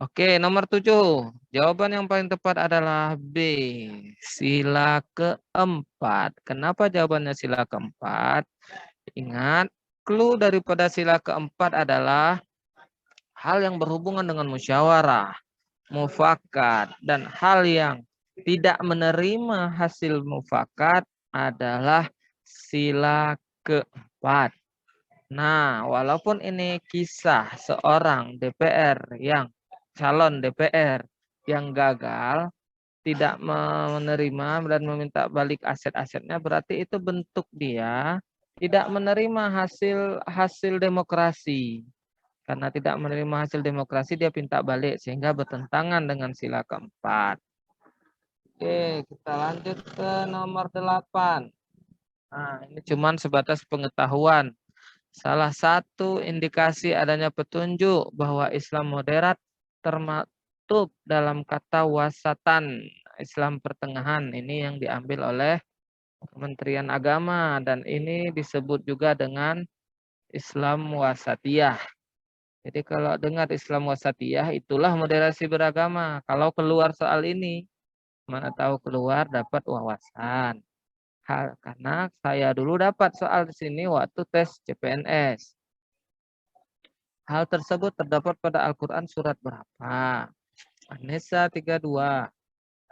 Oke, nomor 7. Jawaban yang paling tepat adalah B. Sila keempat. Kenapa jawabannya sila keempat? Ingat, clue daripada sila keempat adalah hal yang berhubungan dengan musyawarah, mufakat, dan hal yang tidak menerima hasil mufakat adalah sila keempat. Nah, walaupun ini kisah seorang DPR yang calon DPR yang gagal, tidak menerima dan meminta balik aset-asetnya, berarti itu bentuk dia tidak menerima hasil demokrasi. Karena tidak menerima hasil demokrasi, dia minta balik sehingga bertentangan dengan sila keempat. Oke, kita lanjut ke nomor 8. Nah, ini cuman sebatas pengetahuan. Salah satu indikasi adanya petunjuk bahwa Islam moderat termaktub dalam kata wasatan, Islam pertengahan. Ini yang diambil oleh Kementerian Agama dan ini disebut juga dengan Islam wasatiyah. Jadi kalau dengar Islam wasatiyah itulah moderasi beragama. Kalau keluar soal ini, mana tahu keluar dapat wawasan. Karena saya dulu dapat soal di sini waktu tes CPNS. Hal tersebut terdapat pada Al-Quran surat berapa? An-Nisa 32,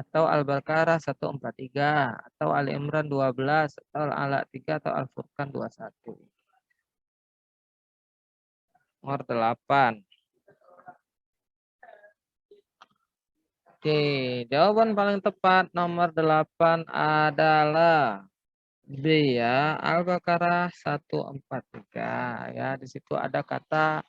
atau Al-Baqarah 143, atau Ali Imran 12, atau Al-Alaq 3, atau Al-Furqan 21. Nomor 8. Oke, jawaban paling tepat nomor 8 adalah B ya, Al-Baqarah 143 ya. Di situ ada kata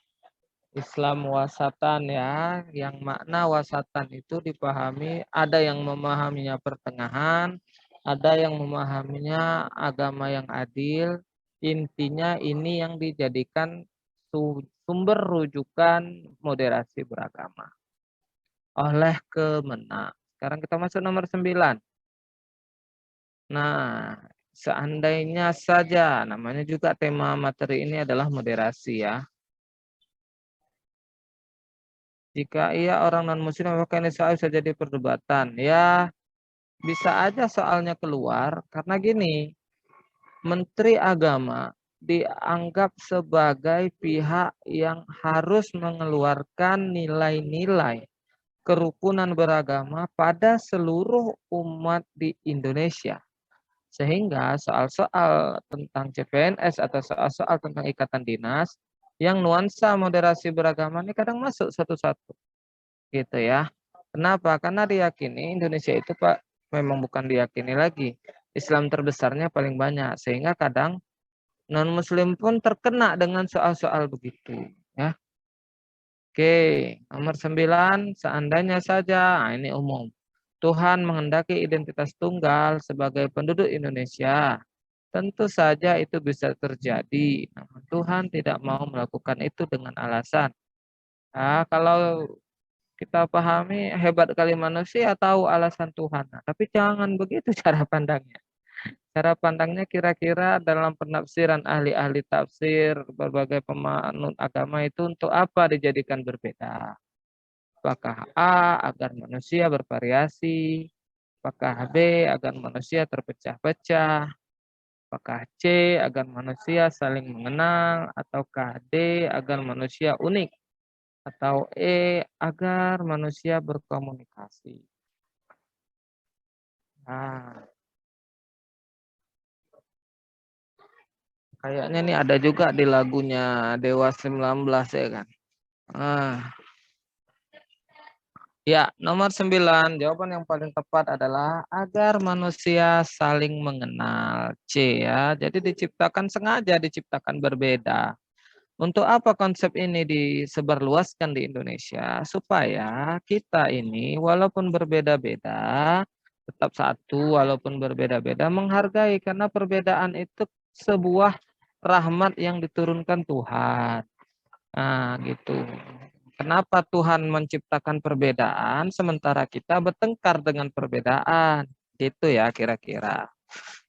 Islam wasatan ya, yang makna wasatan itu dipahami, ada yang memahaminya pertengahan, ada yang memahaminya agama yang adil. Intinya ini yang dijadikan sumber rujukan moderasi beragama oleh Kemenak. Sekarang kita masuk nomor 9. Nah, seandainya saja, namanya juga tema materi ini adalah moderasi ya. Jika ia orang non-muslim, maka ini soal bisa jadi perdebatan. Ya, bisa aja soalnya keluar, karena gini, Menteri Agama dianggap sebagai pihak yang harus mengeluarkan nilai-nilai kerukunan beragama pada seluruh umat di Indonesia. Sehingga soal-soal tentang CPNS atau soal-soal tentang ikatan dinas yang nuansa moderasi beragama ini kadang masuk satu-satu gitu ya. Kenapa? Karena diyakini Indonesia itu Pak memang bukan diyakini lagi. Islam terbesarnya paling banyak sehingga kadang non muslim pun terkena dengan soal-soal begitu ya. Oke, nomor 9, seandainya saja, nah ini umum. Tuhan menghendaki identitas tunggal sebagai penduduk Indonesia. Tentu saja itu bisa terjadi. Namun Tuhan tidak mau melakukan itu dengan alasan. Nah, kalau kita pahami hebat kali manusia tahu alasan Tuhan. Nah, tapi jangan begitu cara pandangnya. Cara pandangnya kira-kira dalam penafsiran ahli-ahli tafsir berbagai pemanut agama itu untuk apa dijadikan berbeda? Apakah A agar manusia bervariasi? Apakah B agar manusia terpecah-pecah? Apakah C agar manusia saling mengenal? Ataukah D agar manusia unik? Atau E agar manusia berkomunikasi? Nah, kayaknya nih ada juga di lagunya Dewa 19 ya kan. Ah, ya, nomor 9, jawaban yang paling tepat adalah agar manusia saling mengenal. C ya. Jadi diciptakan sengaja diciptakan berbeda. Untuk apa konsep ini disebarluaskan di Indonesia? Supaya kita ini walaupun berbeda-beda, tetap satu walaupun berbeda-beda, menghargai karena perbedaan itu sebuah rahmat yang diturunkan Tuhan. Nah, gitu. Kenapa Tuhan menciptakan perbedaan sementara kita bertengkar dengan perbedaan? Gitu ya kira-kira.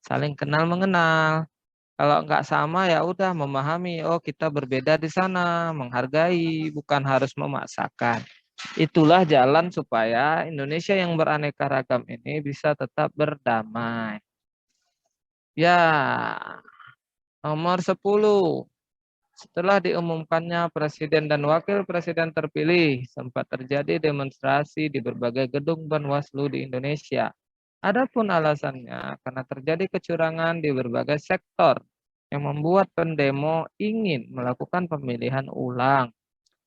Saling kenal mengenal. Kalau nggak sama ya udah memahami, oh kita berbeda di sana, menghargai, bukan harus memaksakan. Itulah jalan supaya Indonesia yang beraneka ragam ini bisa tetap berdamai. Ya, nomor 10. Setelah diumumkannya presiden dan wakil presiden terpilih, sempat terjadi demonstrasi di berbagai gedung Bawaslu di Indonesia. Adapun alasannya karena terjadi kecurangan di berbagai sektor yang membuat pendemo ingin melakukan pemilihan ulang.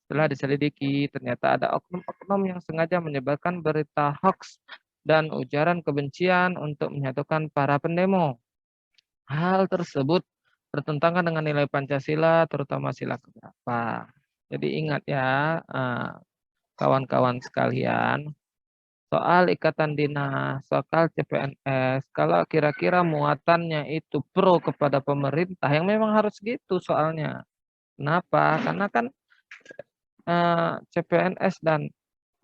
Setelah diselidiki, ternyata ada oknum-oknum yang sengaja menyebarkan berita hoax dan ujaran kebencian untuk menyatukan para pendemo. Hal tersebut bertentangan dengan nilai Pancasila, terutama sila keberapa. Jadi ingat ya, kawan-kawan sekalian, soal ikatan dinas, soal CPNS, kalau kira-kira muatannya itu pro kepada pemerintah, yang memang harus gitu soalnya. Kenapa? Karena kan CPNS dan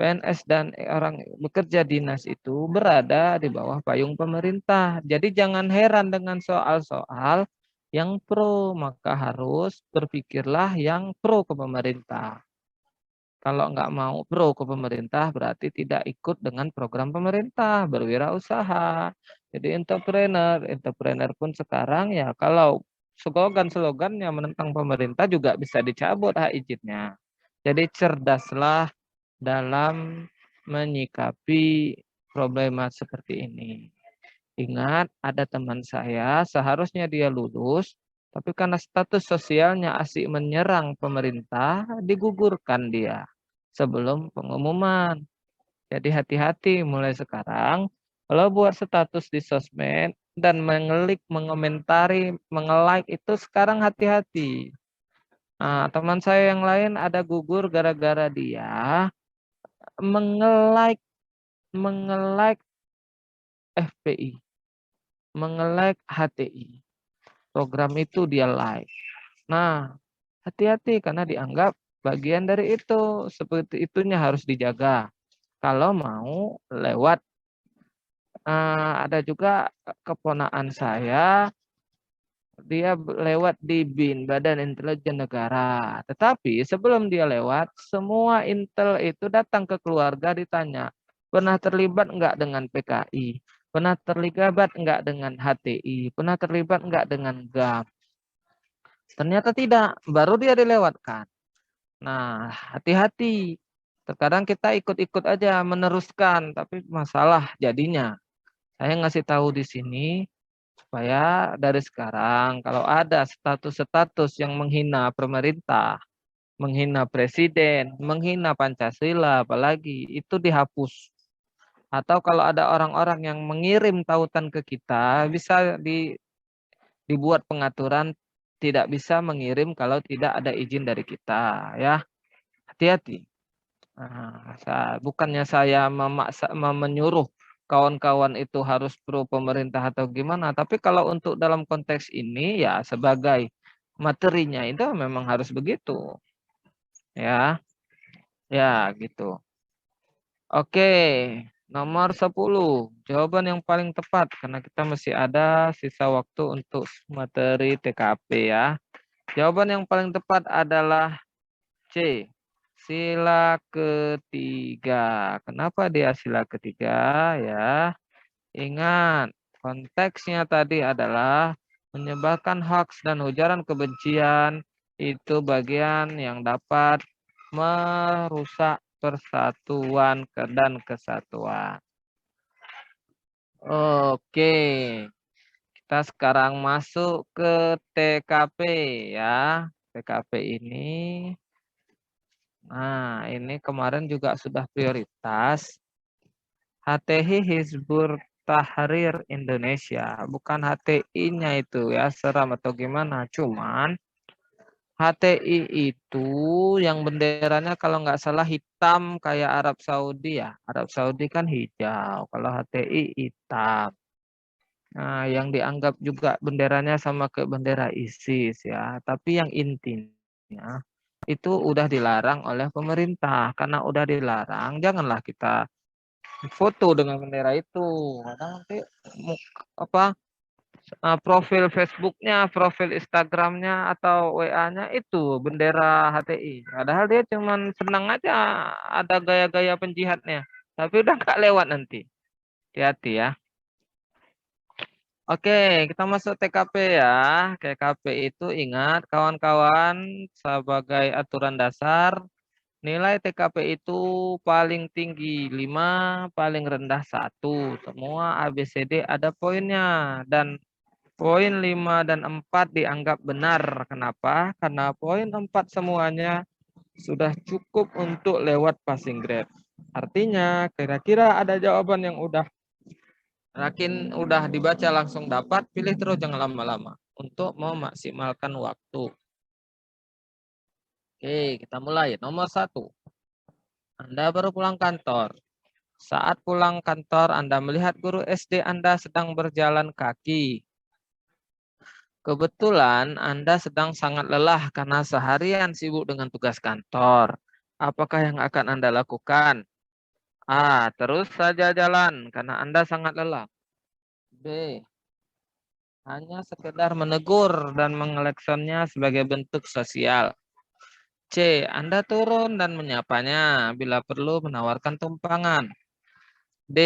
PNS dan orang bekerja dinas itu berada di bawah payung pemerintah. Jadi jangan heran dengan soal-soal yang pro, maka harus berpikirlah yang pro ke pemerintah. Kalau nggak mau pro ke pemerintah berarti tidak ikut dengan program pemerintah, berwirausaha. Jadi entrepreneur pun sekarang ya kalau slogan-slogannya menentang pemerintah juga bisa dicabut hak izinnya. Jadi cerdaslah dalam menyikapi problema seperti ini. Ingat, ada teman saya, seharusnya dia lulus, tapi karena status sosialnya asik menyerang pemerintah, digugurkan dia sebelum pengumuman. Jadi hati-hati mulai sekarang, kalau buat status di sosmed dan mengelik, mengomentari, mengelike itu sekarang hati-hati. Nah, teman saya yang lain ada gugur gara-gara dia mengelike mengelike FPI, mengelike HTI. Program itu dia like. Nah, hati-hati karena dianggap bagian dari itu. Seperti itunya harus dijaga. Kalau mau lewat, ada juga keponakan saya, dia lewat di BIN, Badan Intelijen Negara. Tetapi sebelum dia lewat, semua intel itu datang ke keluarga ditanya, pernah terlibat enggak dengan PKI? Pernah terlibat enggak dengan HTI? Pernah terlibat enggak dengan GAM? Ternyata tidak, baru dia dilewatkan. Nah, hati-hati. Terkadang kita ikut-ikut aja meneruskan, tapi masalah jadinya. Saya ngasih tahu di sini supaya dari sekarang kalau ada status-status yang menghina pemerintah, menghina presiden, menghina Pancasila apalagi itu dihapus. Atau kalau ada orang-orang yang mengirim tautan ke kita bisa dibuat pengaturan tidak bisa mengirim kalau tidak ada izin dari kita ya. Hati-hati. Bukannya saya memaksa menyuruh kawan-kawan itu harus pro pemerintah atau gimana, tapi kalau untuk dalam konteks ini ya sebagai materinya itu memang harus begitu. Ya, ya gitu. Oke, nomor 10. Jawaban yang paling tepat karena kita masih ada sisa waktu untuk materi TKP ya. Jawaban yang paling tepat adalah C. Sila ketiga. Kenapa dia sila ketiga ya? Ingat, konteksnya tadi adalah menyebarkan hoax dan ujaran kebencian itu bagian yang dapat merusak persatuan dan kesatuan. Oke, kita sekarang masuk ke TKP ya. TKP ini, nah ini kemarin juga sudah prioritas. HTI Hizbut Tahrir Indonesia, bukan HTI-nya itu ya, seram atau gimana. Cuman HTI itu yang benderanya kalau nggak salah hitam kayak Arab Saudi ya. Arab Saudi kan hijau, kalau HTI hitam. Nah, yang dianggap juga benderanya sama ke bendera ISIS ya. Tapi yang intinya itu udah dilarang oleh pemerintah. Karena udah dilarang, janganlah kita foto dengan bendera itu. Karena nanti apa profil Facebook-nya, profil Instagram-nya atau WA-nya itu bendera HTI. Padahal dia cuman senang aja ada gaya-gaya penjihatnya. Tapi udah nggak lewat nanti. Hati-hati ya. Oke, kita masuk TKP ya. TKP itu ingat kawan-kawan sebagai aturan dasar nilai TKP itu paling tinggi 5, paling rendah 1. Semua ABCD ada poinnya dan poin 5 dan 4 dianggap benar. Kenapa? Karena poin 4 semuanya sudah cukup untuk lewat passing grade. Artinya kira-kira ada jawaban yang udah dibaca langsung dapat, pilih terus jangan lama-lama untuk memaksimalkan waktu. Oke, kita mulai. Nomor 1. Anda baru pulang kantor. Saat pulang kantor, Anda melihat guru SD Anda sedang berjalan kaki. Kebetulan Anda sedang sangat lelah karena seharian sibuk dengan tugas kantor. Apakah yang akan Anda lakukan? A. Terus saja jalan karena Anda sangat lelah. B. Hanya sekedar menegur dan mengelaksannya sebagai bentuk sosial. C. Anda turun dan menyapanya bila perlu menawarkan tumpangan. D.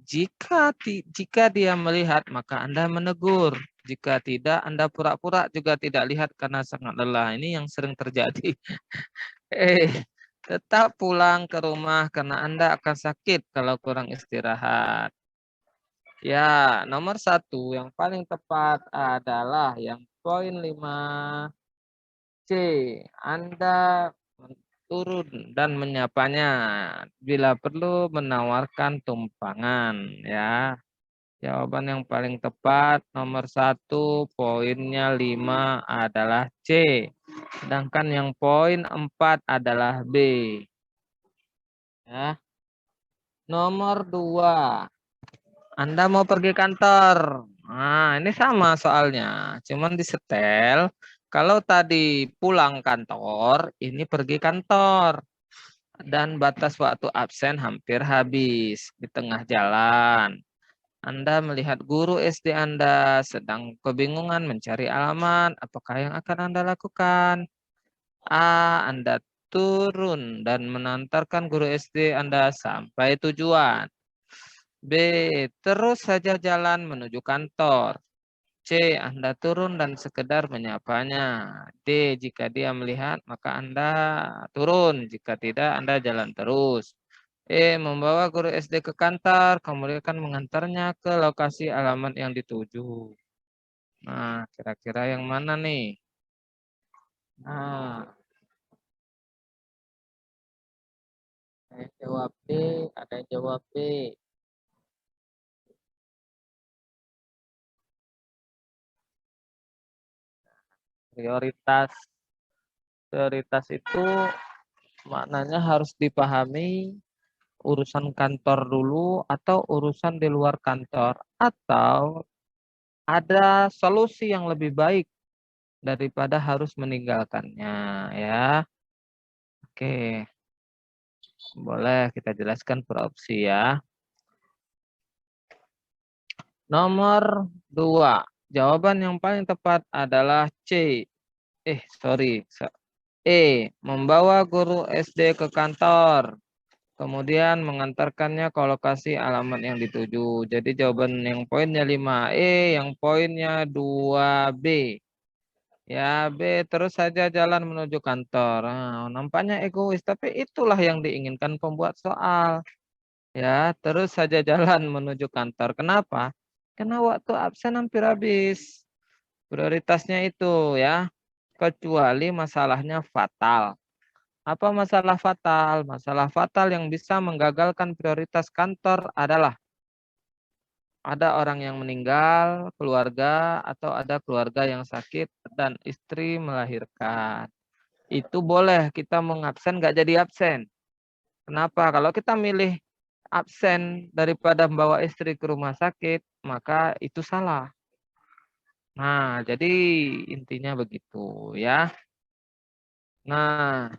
Jika dia melihat, maka Anda menegur. Jika tidak, Anda pura-pura juga tidak lihat karena sangat lelah. Ini yang sering terjadi. Tetap pulang ke rumah karena Anda akan sakit kalau kurang istirahat. Ya, nomor 1 yang paling tepat adalah yang poin 5. C. Anda turun dan menyapanya bila perlu menawarkan tumpangan ya. Jawaban yang paling tepat nomor 1 poinnya 5 adalah C. Sedangkan yang poin 4 adalah B. Ya. Nomor 2. Anda mau pergi kantor. Nah, ini sama soalnya. Cuman disetel. Kalau tadi pulang kantor, ini pergi kantor. Dan batas waktu absen hampir habis di tengah jalan. Anda melihat guru SD Anda sedang kebingungan mencari alamat. Apakah yang akan Anda lakukan? A. Anda turun dan mengantarkan guru SD Anda sampai tujuan. B. Terus saja jalan menuju kantor. C. Anda turun dan sekedar menyapanya. D. Jika dia melihat, maka Anda turun. Jika tidak, Anda jalan terus. E. Membawa guru SD ke kantor, kemudian mengantarnya ke lokasi alamat yang dituju. Nah, kira-kira yang mana nih? Nah, ada yang jawab D, ada yang jawab B. Prioritas. Prioritas itu maknanya harus dipahami urusan kantor dulu atau urusan di luar kantor. Atau ada solusi yang lebih baik daripada harus meninggalkannya ya. Oke, boleh kita jelaskan per opsi ya. Nomor 2. Jawaban yang paling tepat adalah C. Sorry. E. Membawa guru SD ke kantor. Kemudian mengantarkannya ke lokasi alamat yang dituju. Jadi jawaban yang poinnya 5E, yang poinnya 2B. Ya, B terus saja jalan menuju kantor. Nah, nampaknya egois, tapi itulah yang diinginkan pembuat soal. Ya, terus saja jalan menuju kantor. Kenapa? Karena waktu absen hampir habis. Prioritasnya itu ya. Kecuali masalahnya fatal. Apa masalah fatal? Masalah fatal yang bisa menggagalkan prioritas kantor adalah ada orang yang meninggal, keluarga, atau ada keluarga yang sakit dan istri melahirkan. Itu boleh kita mengabsen nggak jadi absen. Kenapa? Kalau kita milih absen daripada membawa istri ke rumah sakit, maka itu salah. Nah, jadi intinya begitu ya. Nah,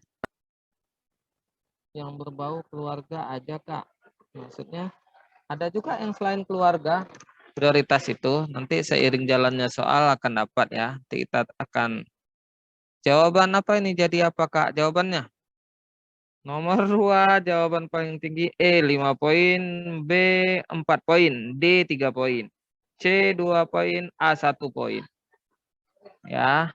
yang berbau keluarga aja Kak. Maksudnya ada juga yang selain keluarga. prioritas itu. Nanti seiring jalannya soal akan dapat ya. Nanti kita akan jawaban apa ini jadi apa Kak? Jawabannya nomor 2 jawaban paling tinggi E 5 poin, B 4 poin, D 3 poin, C 2 poin, A 1 poin. Ya.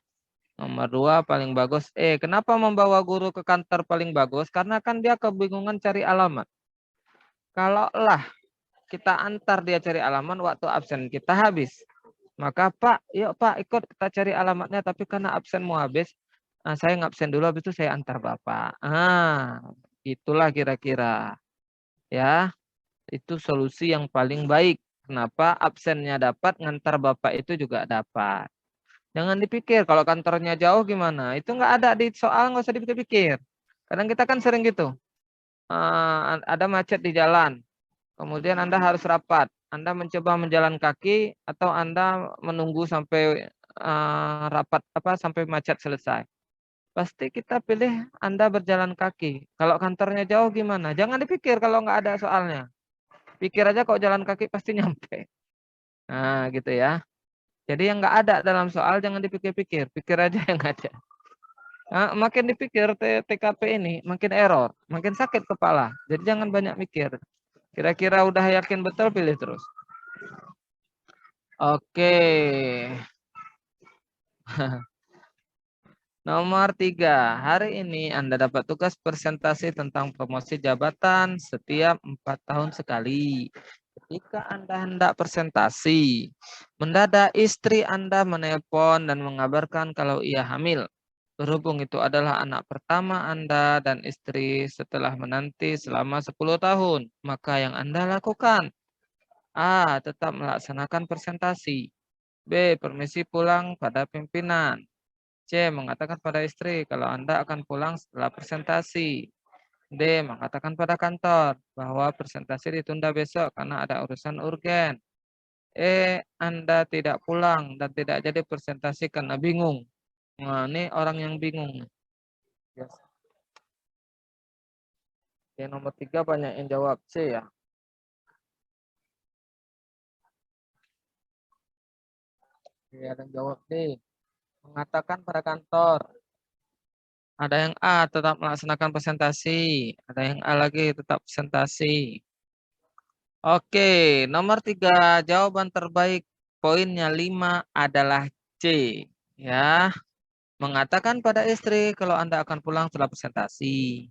Nomor 2 paling bagus E. Kenapa membawa guru ke kantor paling bagus? Karena kan dia kebingungan cari alamat. Kalau lah kita antar dia cari alamat, waktu absen kita habis. Maka Pak, yuk Pak ikut kita cari alamatnya. Tapi karena absen mau habis, saya ngabsen dulu, habis itu saya antar Bapak. Itulah kira-kira. Ya, itu solusi yang paling baik. Kenapa absennya dapat, ngantar Bapak itu juga dapat. Jangan dipikir kalau kantornya jauh gimana. Itu nggak ada di soal, nggak usah dipikir-pikir. Kadang kita kan sering gitu. Ada macet di jalan. Kemudian Anda harus rapat. Anda mencoba menjalan kaki atau Anda menunggu sampai rapat sampai macet selesai. Pasti kita pilih Anda berjalan kaki. Kalau kantornya jauh gimana? Jangan dipikir kalau nggak ada soalnya. Pikir aja kalau jalan kaki pasti nyampe. Nah, gitu ya. Jadi yang nggak ada dalam soal jangan dipikir-pikir, pikir aja yang ada. Makin dipikir TKP ini, makin error, makin sakit kepala. Jadi jangan banyak mikir. Kira-kira udah yakin betul, pilih terus. Oke. Nomor 3, hari ini Anda dapat tugas presentasi tentang promosi jabatan setiap 4 tahun sekali. Ketika Anda hendak presentasi, mendadak istri Anda menelpon dan mengabarkan kalau ia hamil. Berhubung itu adalah anak pertama Anda dan istri setelah menanti selama 10 tahun, maka yang Anda lakukan, A. Tetap melaksanakan presentasi. B. Permisi pulang pada pimpinan. C. Mengatakan pada istri kalau Anda akan pulang setelah presentasi. D. Mengatakan pada kantor bahwa presentasi ditunda besok karena ada urusan urgen. E. Anda tidak pulang dan tidak jadi presentasi karena bingung. Nah, ini orang yang bingung. Yes. Oke, nomor 3 banyak yang jawab C ya. Oke, ada yang jawab D. Mengatakan pada kantor. Ada yang A, tetap melaksanakan presentasi. Ada yang A lagi, tetap presentasi. Oke, nomor 3 jawaban terbaik poinnya 5 adalah C. Ya, mengatakan pada istri kalau Anda akan pulang setelah presentasi.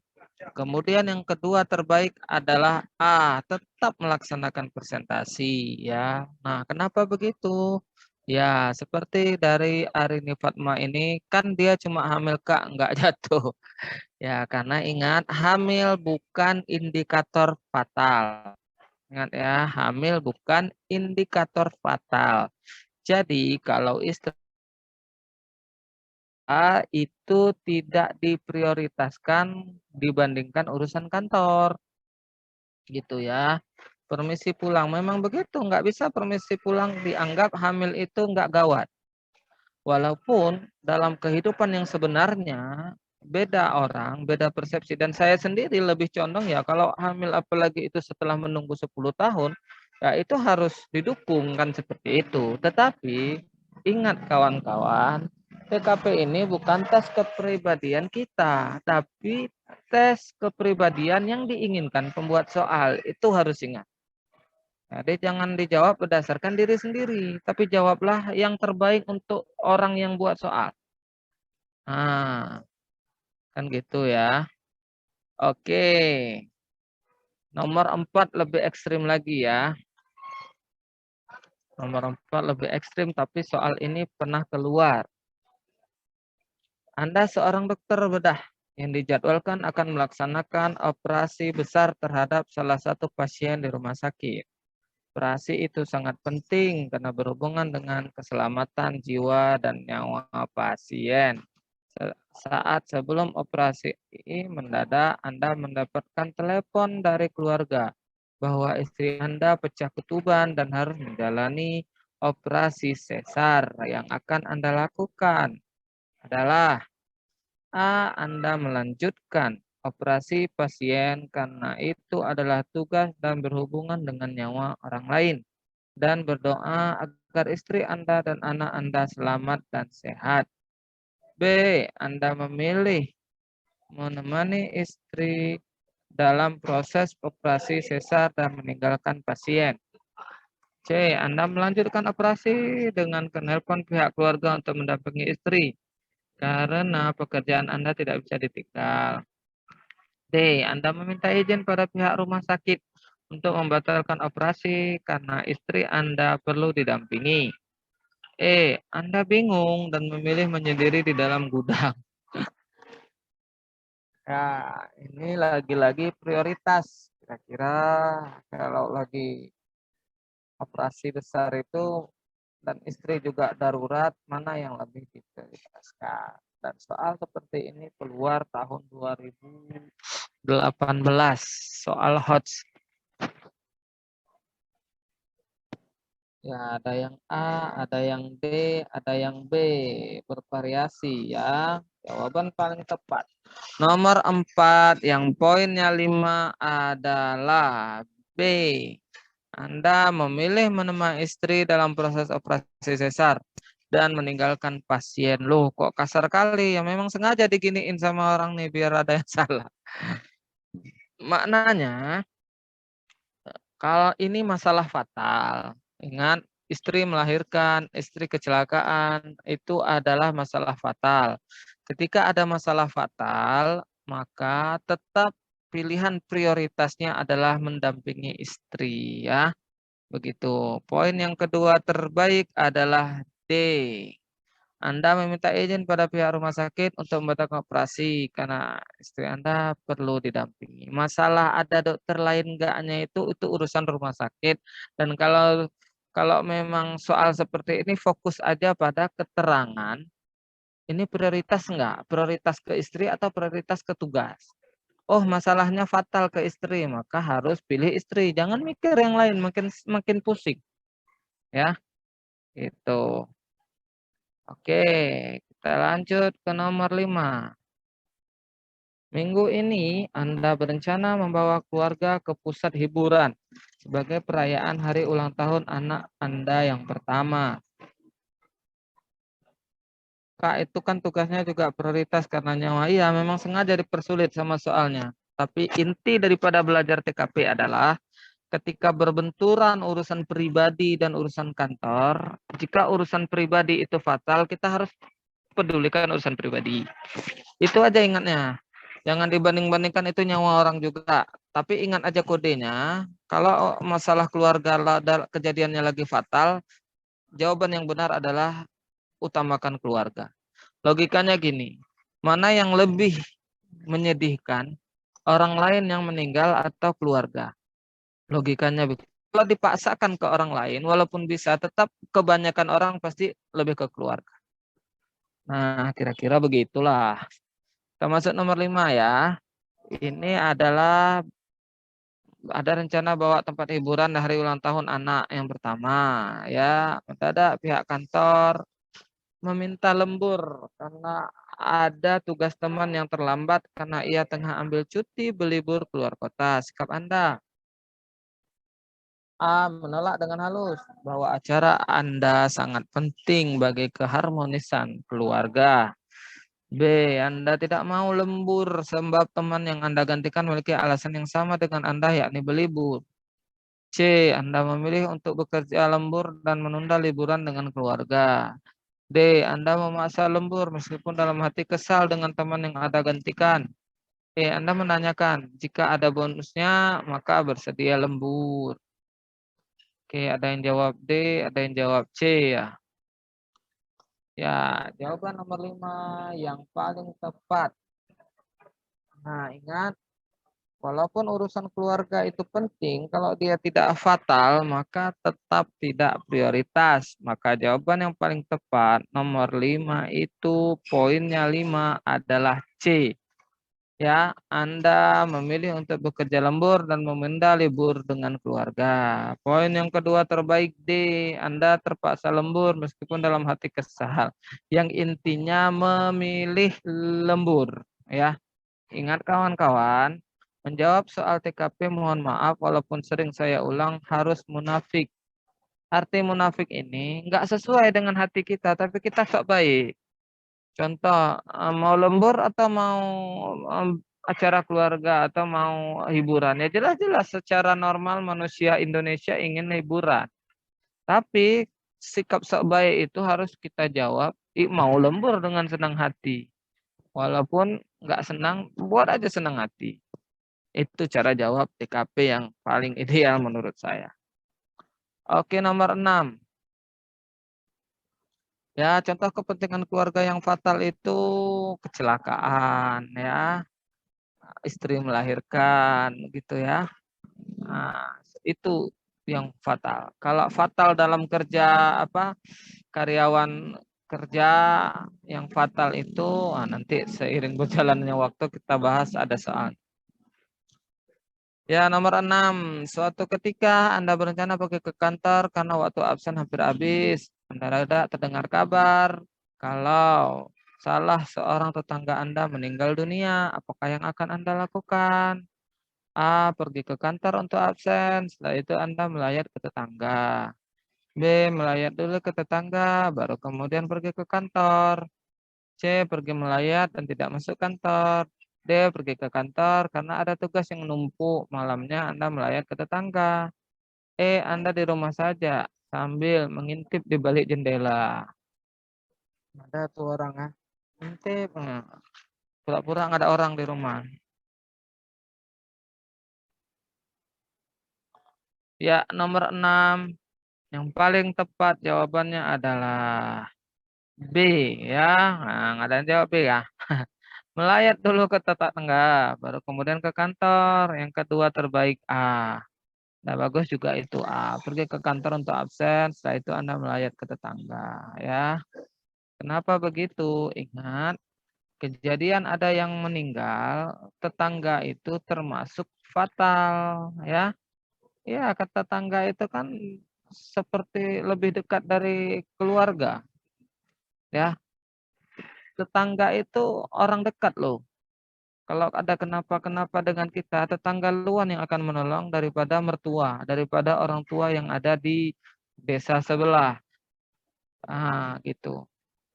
Kemudian yang kedua terbaik adalah A, tetap melaksanakan presentasi ya. Nah, kenapa begitu? Ya, seperti dari Arini Fatma ini kan dia cuma hamil Kak, nggak jatuh. Ya, karena ingat hamil bukan indikator fatal. Ingat ya, hamil bukan indikator fatal. Jadi, kalau istri A itu tidak diprioritaskan dibandingkan urusan kantor. Gitu ya. Permisi pulang, memang begitu, nggak bisa permisi pulang dianggap hamil itu nggak gawat. Walaupun dalam kehidupan yang sebenarnya beda orang, beda persepsi. Dan saya sendiri lebih condong ya kalau hamil apalagi itu setelah menunggu 10 tahun, ya itu harus didukung kan seperti itu. Tetapi ingat kawan-kawan, PKP ini bukan tes kepribadian kita, tapi tes kepribadian yang diinginkan pembuat soal. Itu harus ingat. Jadi jangan dijawab berdasarkan diri sendiri, tapi jawablah yang terbaik untuk orang yang buat soal. Nah, kan gitu ya. Oke. Nomor 4 lebih ekstrim lagi ya. Nomor 4 lebih ekstrim, tapi soal ini pernah keluar. Anda seorang dokter bedah yang dijadwalkan akan melaksanakan operasi besar terhadap salah satu pasien di rumah sakit. Operasi itu sangat penting karena berhubungan dengan keselamatan jiwa dan nyawa pasien. Saat sebelum operasi mendadak Anda mendapatkan telepon dari keluarga bahwa istri Anda pecah ketuban dan harus menjalani operasi sesar. Yang akan Anda lakukan adalah A. Anda melanjutkan operasi pasien karena itu adalah tugas dan berhubungan dengan nyawa orang lain. dan berdoa agar istri Anda dan anak Anda selamat dan sehat. B. Anda memilih menemani istri dalam proses operasi sesar dan meninggalkan pasien. C. Anda melanjutkan operasi dengan menelpon pihak keluarga untuk mendampingi istri karena pekerjaan Anda tidak bisa ditinggal. D. Anda meminta izin pada pihak rumah sakit untuk membatalkan operasi karena istri Anda perlu didampingi. E. Anda bingung dan memilih menyendiri di dalam gudang. Ya, ini lagi-lagi prioritas. Kira-kira kalau lagi operasi besar itu dan istri juga darurat, mana yang lebih diprioritaskan? Dan soal seperti ini keluar tahun 2018, soal HOTS. Ya, ada yang A, ada yang D, ada yang B, bervariasi ya. Jawaban paling tepat. Nomor 4 yang poinnya 5 adalah B. Anda memilih menemani istri dalam proses operasi sesar dan meninggalkan pasien. Loh, kok kasar kali? Ya memang sengaja diginiin sama orang nih biar ada yang salah. Maknanya, kalau ini masalah fatal, ingat istri melahirkan, istri kecelakaan, itu adalah masalah fatal. Ketika ada masalah fatal, maka tetap pilihan prioritasnya adalah mendampingi istri ya. Begitu. Poin yang kedua terbaik adalah D. Anda meminta izin pada pihak rumah sakit untuk membatalkan operasi karena istri Anda perlu didampingi. Masalah ada dokter lain enggaknya itu urusan rumah sakit. Dan kalau memang soal seperti ini fokus aja pada keterangan. Ini prioritas enggak? Prioritas ke istri atau prioritas ke tugas? Oh, masalahnya fatal ke istri, maka harus pilih istri. Jangan mikir yang lain, makin makin pusing, ya. Itu. Oke, kita lanjut ke nomor 5. Minggu ini Anda berencana membawa keluarga ke pusat hiburan sebagai perayaan hari ulang tahun anak Anda yang pertama. Kak, itu kan tugasnya juga prioritas karena nyawa. Iya, memang sengaja dipersulit sama soalnya. Tapi inti daripada belajar TKP adalah ketika berbenturan urusan pribadi dan urusan kantor, jika urusan pribadi itu fatal, kita harus pedulikan urusan pribadi. Itu aja ingatnya. Jangan dibanding-bandingkan itu nyawa orang juga. Tapi ingat aja kodenya, kalau masalah keluarga kejadiannya lagi fatal, jawaban yang benar adalah utamakan keluarga. Logikanya gini, mana yang lebih menyedihkan, orang lain yang meninggal atau keluarga? Logikanya begitu. Kalau dipaksakan ke orang lain, walaupun bisa, tetap kebanyakan orang pasti lebih ke keluarga. Nah, kira-kira begitulah. Kita masuk nomor 5 ya. Ini adalah ada rencana bawa tempat hiburan hari ulang tahun anak yang pertama. Ya, mendadak pihak kantor meminta lembur karena ada tugas teman yang terlambat karena ia tengah ambil cuti berlibur keluar kota. Sikap Anda? A. Menolak dengan halus bahwa acara Anda sangat penting bagi keharmonisan keluarga. B. Anda tidak mau lembur sebab teman yang Anda gantikan memiliki alasan yang sama dengan Anda yakni berlibur. C. Anda memilih untuk bekerja lembur dan menunda liburan dengan keluarga. D. Anda memaksa lembur meskipun dalam hati kesal dengan teman yang Anda gantikan. E. Anda menanyakan, jika ada bonusnya, maka bersedia lembur. Oke, ada yang jawab D, ada yang jawab C ya. Ya, jawaban nomor 5 yang paling tepat. Nah, ingat, walaupun urusan keluarga itu penting, kalau dia tidak fatal, maka tetap tidak prioritas. Maka jawaban yang paling tepat, nomor 5 itu poinnya 5 adalah C. Ya, Anda memilih untuk bekerja lembur dan menunda libur dengan keluarga. Poin yang kedua terbaik D, Anda terpaksa lembur meskipun dalam hati kesal. Yang intinya memilih lembur, ya. Ingat kawan-kawan, menjawab soal TKP mohon maaf walaupun sering saya ulang harus munafik. arti munafik ini nggak sesuai dengan hati kita, tapi kita sok baik. Contoh, mau lembur atau mau acara keluarga atau mau hiburan, ya jelas-jelas secara normal manusia Indonesia ingin hiburan. Tapi sikap sok baik itu harus kita jawab, mau lembur dengan senang hati. Walaupun nggak senang, buat aja senang hati. Itu cara jawab TKP yang paling ideal menurut saya. Oke, nomor 6. Ya, contoh kepentingan keluarga yang fatal itu kecelakaan, ya, istri melahirkan, gitu ya. Nah, itu yang fatal. Kalau fatal dalam kerja apa karyawan kerja yang fatal itu nanti seiring berjalannya waktu kita bahas ada soal. Ya, nomor 6. Suatu ketika Anda berencana pergi ke kantor karena waktu absen hampir habis. Mendadak terdengar kabar kalau salah seorang tetangga Anda meninggal dunia. Apakah yang akan Anda lakukan? A. Pergi ke kantor untuk absen. Setelah itu Anda melayat ke tetangga. B. Melayat dulu ke tetangga, baru kemudian pergi ke kantor. C. Pergi melayat dan tidak masuk kantor. D. Pergi ke kantor karena ada tugas yang menumpuk. Malamnya Anda melayat ke tetangga. E. Anda di rumah saja sambil mengintip di balik jendela. Ada tuh orang ya. Intip. Pura-pura nggak ada orang di rumah. Ya, nomor 6. Yang paling tepat jawabannya adalah B, ya. Nah, nggak ada yang jawab B ya. Melayat dulu ke tetangga, baru kemudian ke kantor. Yang kedua terbaik A. Nah, bagus juga itu A. Pergi ke kantor untuk absen, setelah itu Anda melayat ke tetangga, ya. Kenapa begitu? Ingat, kejadian ada yang meninggal, tetangga itu termasuk fatal, ya. Ya, ke tetangga itu kan seperti lebih dekat dari keluarga, ya. Tetangga itu orang dekat loh. Kalau ada kenapa-kenapa dengan kita, tetangga luar yang akan menolong daripada mertua, daripada orang tua yang ada di desa sebelah. Gitu.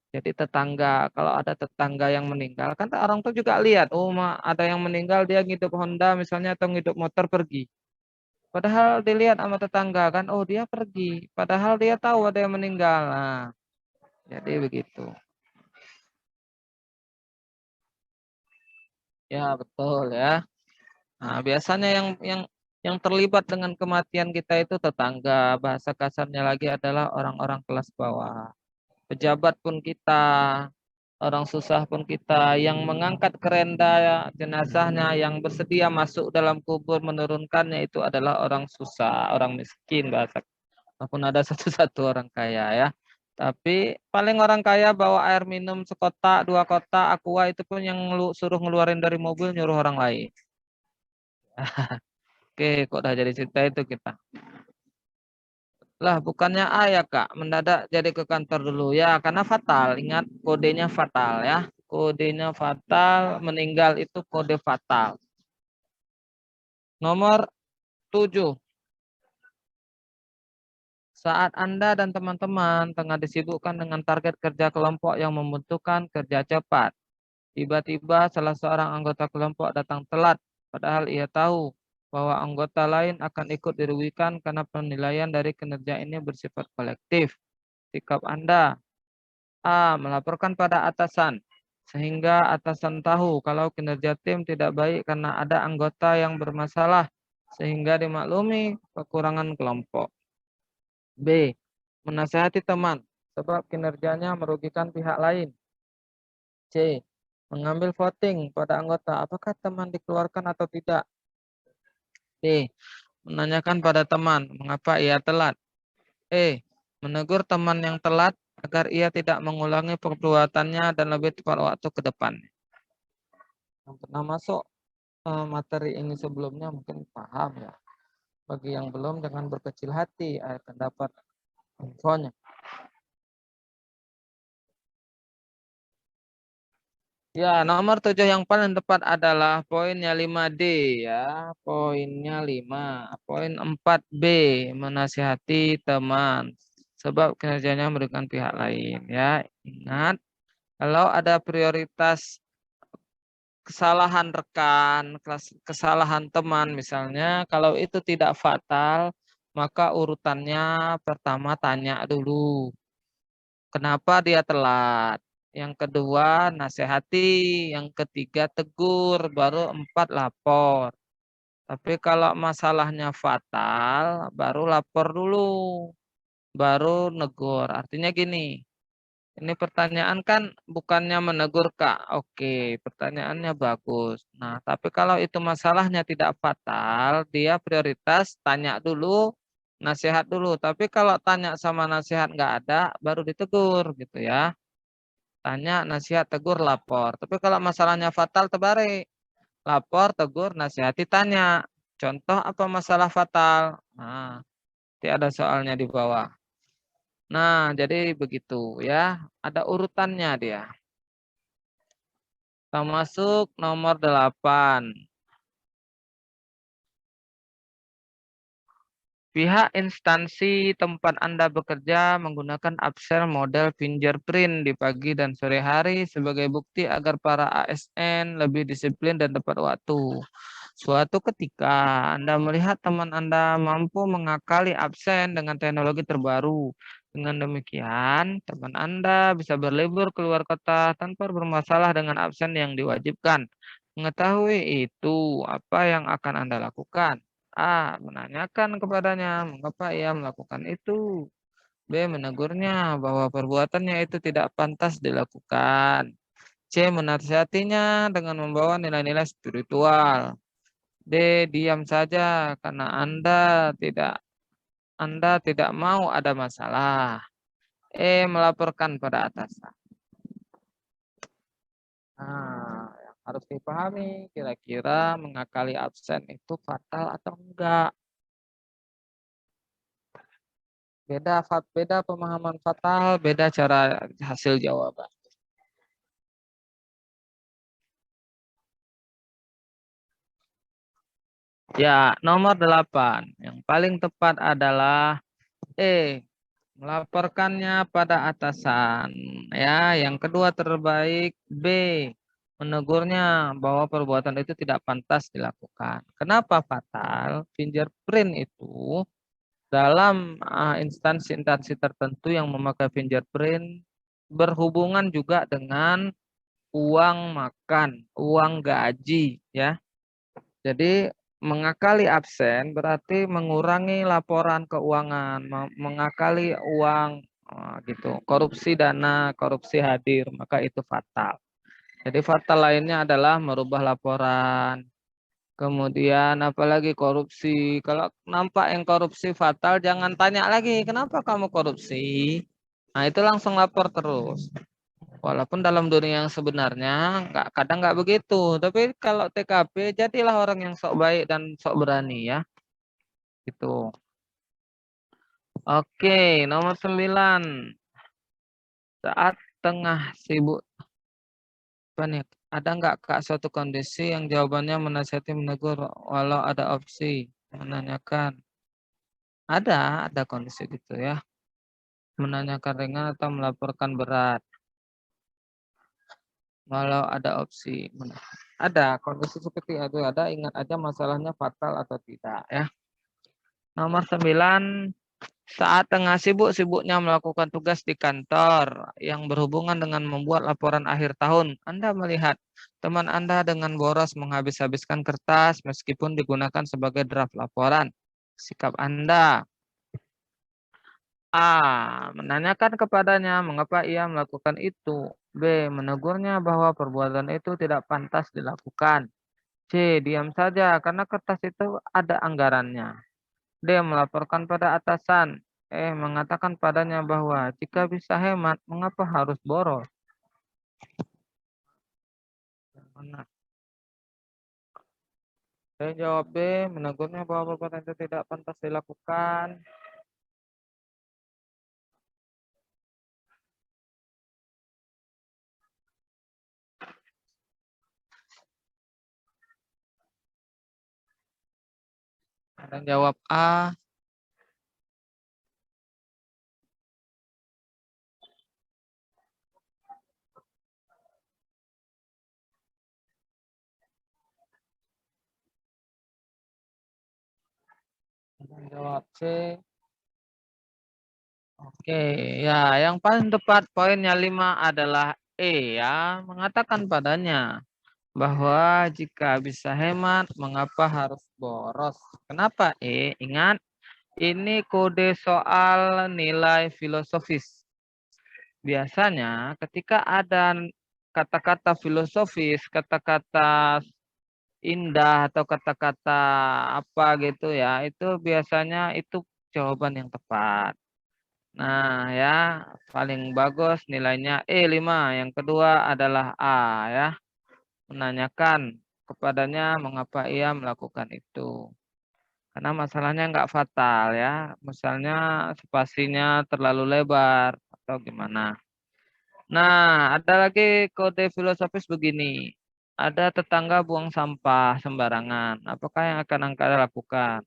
Jadi tetangga, kalau ada tetangga yang meninggal, kan orang tua juga lihat, oh ada yang meninggal dia ngidup Honda misalnya atau ngidup motor pergi. Padahal dilihat sama tetangga kan, oh dia pergi. Padahal dia tahu ada yang meninggal. Nah, jadi begitu. Ya betul ya. Nah, biasanya yang terlibat dengan kematian kita itu tetangga, bahasa kasarnya lagi adalah orang-orang kelas bawah. Pejabat pun kita, orang susah pun kita, yang mengangkat kerenda jenazahnya, yang bersedia masuk dalam kubur menurunkannya itu adalah orang susah, orang miskin bahasa. Walaupun ada satu-satu orang kaya ya. Tapi paling orang kaya bawa air minum sekotak, 2 kotak, aqua itu pun yang suruh ngeluarin dari mobil nyuruh orang lain. Oke, kok udah jadi cerita itu kita. Lah, bukannya A ya, Kak. Mendadak jadi ke kantor dulu. Ya, karena fatal. Ingat, kodenya fatal ya. Kodenya fatal, meninggal itu kode fatal. Nomor 7. Saat Anda dan teman-teman tengah disibukkan dengan target kerja kelompok yang membutuhkan kerja cepat. Tiba-tiba salah seorang anggota kelompok datang telat, padahal ia tahu bahwa anggota lain akan ikut dirugikan karena penilaian dari kinerja ini bersifat kolektif. Sikap Anda: A. Melaporkan pada atasan, sehingga atasan tahu kalau kinerja tim tidak baik karena ada anggota yang bermasalah, sehingga dimaklumi kekurangan kelompok. B. Menasihati teman, sebab kinerjanya merugikan pihak lain. C. Mengambil voting pada anggota, apakah teman dikeluarkan atau tidak. D. Menanyakan pada teman, mengapa ia telat. E. Menegur teman yang telat agar ia tidak mengulangi perbuatannya dan lebih tepat waktu ke depan. Yang pernah masuk materi ini sebelumnya mungkin paham ya. Bagi yang belum, jangan berkecil hati, akan dapat infonya. Ya, nomor 7 yang paling tepat adalah poinnya 5D ya. Poinnya 5. Poin 4B, menasihati teman. Sebab kinerjanya merugikan pihak lain ya. Ingat, kalau ada prioritas kesalahan rekan, kesalahan teman misalnya, kalau itu tidak fatal, maka urutannya pertama tanya dulu. Kenapa dia telat? Yang kedua, nasihati. Yang ketiga, tegur. Baru 4, lapor. Tapi kalau masalahnya fatal, baru lapor dulu. Baru negur. Artinya gini, ini pertanyaan kan bukannya menegur Kak. Oke, pertanyaannya bagus. Nah, tapi kalau itu masalahnya tidak fatal, dia prioritas tanya dulu, nasihat dulu. Tapi kalau tanya sama nasihat nggak ada, baru ditegur gitu ya. Tanya, nasihat, tegur, lapor. Tapi kalau masalahnya fatal terbalik. Lapor, tegur, nasihati, tanya. Contoh apa masalah fatal? Nah, nanti ada soalnya di bawah. Nah, jadi begitu ya. Ada urutannya dia. Kita masuk nomor 8. Pihak instansi tempat Anda bekerja menggunakan absen model fingerprint di pagi dan sore hari sebagai bukti agar para ASN lebih disiplin dan tepat waktu. Suatu ketika Anda melihat teman Anda mampu mengakali absen dengan teknologi terbaru. Dengan demikian, teman Anda bisa berlibur keluar kota tanpa bermasalah dengan absen yang diwajibkan. Mengetahui itu, apa yang akan Anda lakukan? A. Menanyakan kepadanya mengapa ia melakukan itu. B. Menegurnya bahwa perbuatannya itu tidak pantas dilakukan. C. Menasihatinya dengan membawa nilai-nilai spiritual. D. Diam saja karena Anda tidak mau ada masalah. E. Melaporkan pada atasan. Nah, yang harus dipahami kira-kira mengakali absen itu fatal atau enggak. Beda pemahaman fatal, beda cara hasil jawaban. Ya, nomor 8. Yang paling tepat adalah E. Melaporkannya pada atasan. Ya, yang kedua terbaik B. Menegurnya bahwa perbuatan itu tidak pantas dilakukan. Kenapa fatal? Fingerprint itu dalam instansi-instansi tertentu yang memakai fingerprint berhubungan juga dengan uang makan, uang gaji ya. Jadi mengakali absen berarti mengurangi laporan keuangan, mengakali uang gitu, korupsi dana, korupsi hadir, maka itu fatal. Jadi fatal lainnya adalah merubah laporan. Kemudian apalagi korupsi. Kalau nampak yang korupsi fatal, jangan tanya lagi, kenapa kamu korupsi? Nah, itu langsung lapor terus. Walaupun dalam dunia yang sebenarnya kadang nggak begitu. Tapi kalau TKP jadilah orang yang sok baik dan sok berani ya. Gitu. Oke, nomor 9. Saat tengah sibuk. Apa nih? Ada nggak Kak suatu kondisi yang jawabannya menasihati menegur walau ada opsi menanyakan? Ada kondisi gitu ya. Menanyakan ringan atau melaporkan berat. Walau ada opsi. Ada kondisi seperti itu, ada, ingat aja masalahnya fatal atau tidak ya. Nomor 9, saat tengah sibuk-sibuknya melakukan tugas di kantor yang berhubungan dengan membuat laporan akhir tahun, Anda melihat teman Anda dengan boros menghabis-habiskan kertas meskipun digunakan sebagai draft laporan. Sikap Anda. A. Menanyakan kepadanya mengapa ia melakukan itu. B. Menegurnya bahwa perbuatan itu tidak pantas dilakukan. C. Diam saja karena kertas itu ada anggarannya. D. Melaporkan pada atasan. E. Mengatakan padanya bahwa jika bisa hemat, mengapa harus boros? Mana? Saya jawab B. Menegurnya bahwa perbuatan itu tidak pantas dilakukan. Ada yang jawab A. Ada yang jawab C. Oke, ya yang paling tepat poinnya 5 adalah E ya. Mengatakan padanya bahwa jika bisa hemat, mengapa harus boros? Kenapa E? Ingat, ini kode soal nilai filosofis. Biasanya ketika ada kata-kata filosofis, kata-kata indah atau kata-kata apa gitu ya, itu biasanya itu jawaban yang tepat. Nah ya, paling bagus nilainya E5. Yang kedua adalah A ya. Menanyakan kepadanya mengapa ia melakukan itu. Karena masalahnya nggak fatal ya. Misalnya spasinya terlalu lebar atau gimana. Nah, ada lagi kode filosofis begini. Ada tetangga buang sampah sembarangan. Apakah yang akan Anda lakukan?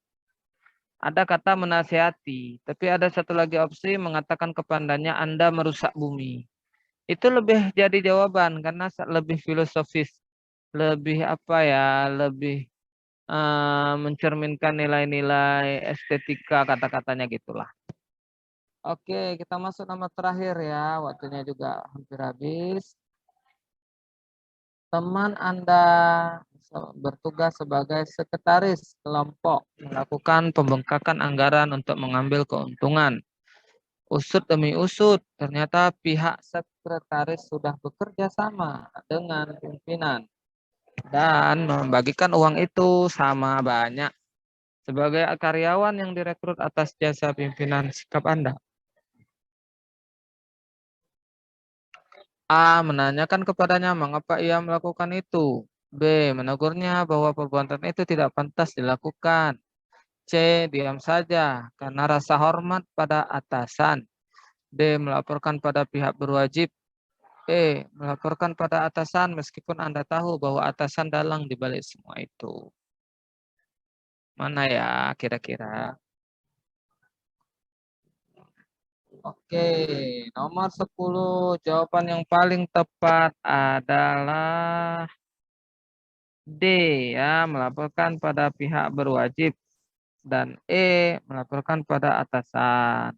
Ada kata menasihati, tapi ada satu lagi opsi mengatakan kepadanya Anda merusak bumi. Itu lebih jadi jawaban karena lebih filosofis, lebih apa ya, lebih mencerminkan nilai-nilai estetika kata-katanya gitulah. Oke, kita masuk nomor terakhir ya. Waktunya juga hampir habis. Teman Anda bertugas sebagai sekretaris kelompok melakukan pembengkakan anggaran untuk mengambil keuntungan. Usut demi usut, ternyata pihak sekretaris sudah bekerja sama dengan pimpinan dan membagikan uang itu sama banyak. Sebagai karyawan yang direkrut atas jasa pimpinan, sikap Anda. A. Menanyakan kepadanya mengapa ia melakukan itu. B. Menegurnya bahwa perbuatan itu tidak pantas dilakukan. C. Diam saja karena rasa hormat pada atasan. D. Melaporkan pada pihak berwajib. E. Melaporkan pada atasan meskipun Anda tahu bahwa atasan dalang di balik semua itu. Mana ya kira-kira? Oke, nomor 10 jawaban yang paling tepat adalah D ya, melaporkan pada pihak berwajib, dan E melaporkan pada atasan.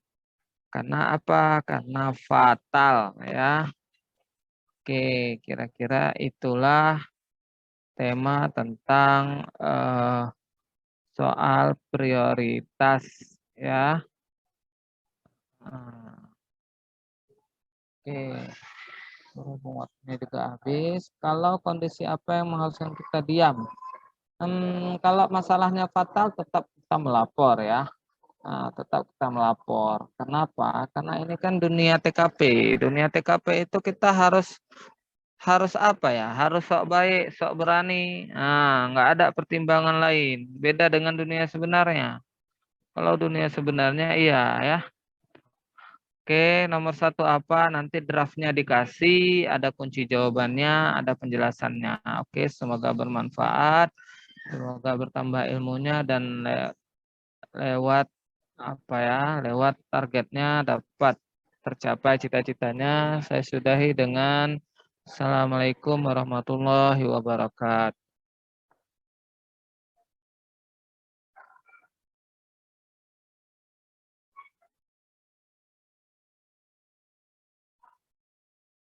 Karena apa? Karena fatal ya. Oke, kira-kira itulah tema tentang soal prioritas ya. Oke, berhubung waktunya juga habis. Kalau kondisi apa yang mengharuskan kita diam? Kalau masalahnya fatal tetap kita melapor ya. Nah, tetap kita melapor. Kenapa? Karena ini kan dunia TKP. Dunia TKP itu kita harus apa ya? Harus sok baik, sok berani. Nah, nggak ada pertimbangan lain. Beda dengan dunia sebenarnya. Kalau dunia sebenarnya iya ya. Oke, nomor 1 apa? Nanti draftnya dikasih, ada kunci jawabannya, ada penjelasannya. Oke, semoga bermanfaat, semoga bertambah ilmunya dan lewat apa ya? Lewat targetnya dapat tercapai cita-citanya. Saya sudahi dengan Assalamualaikum warahmatullahi wabarakatuh.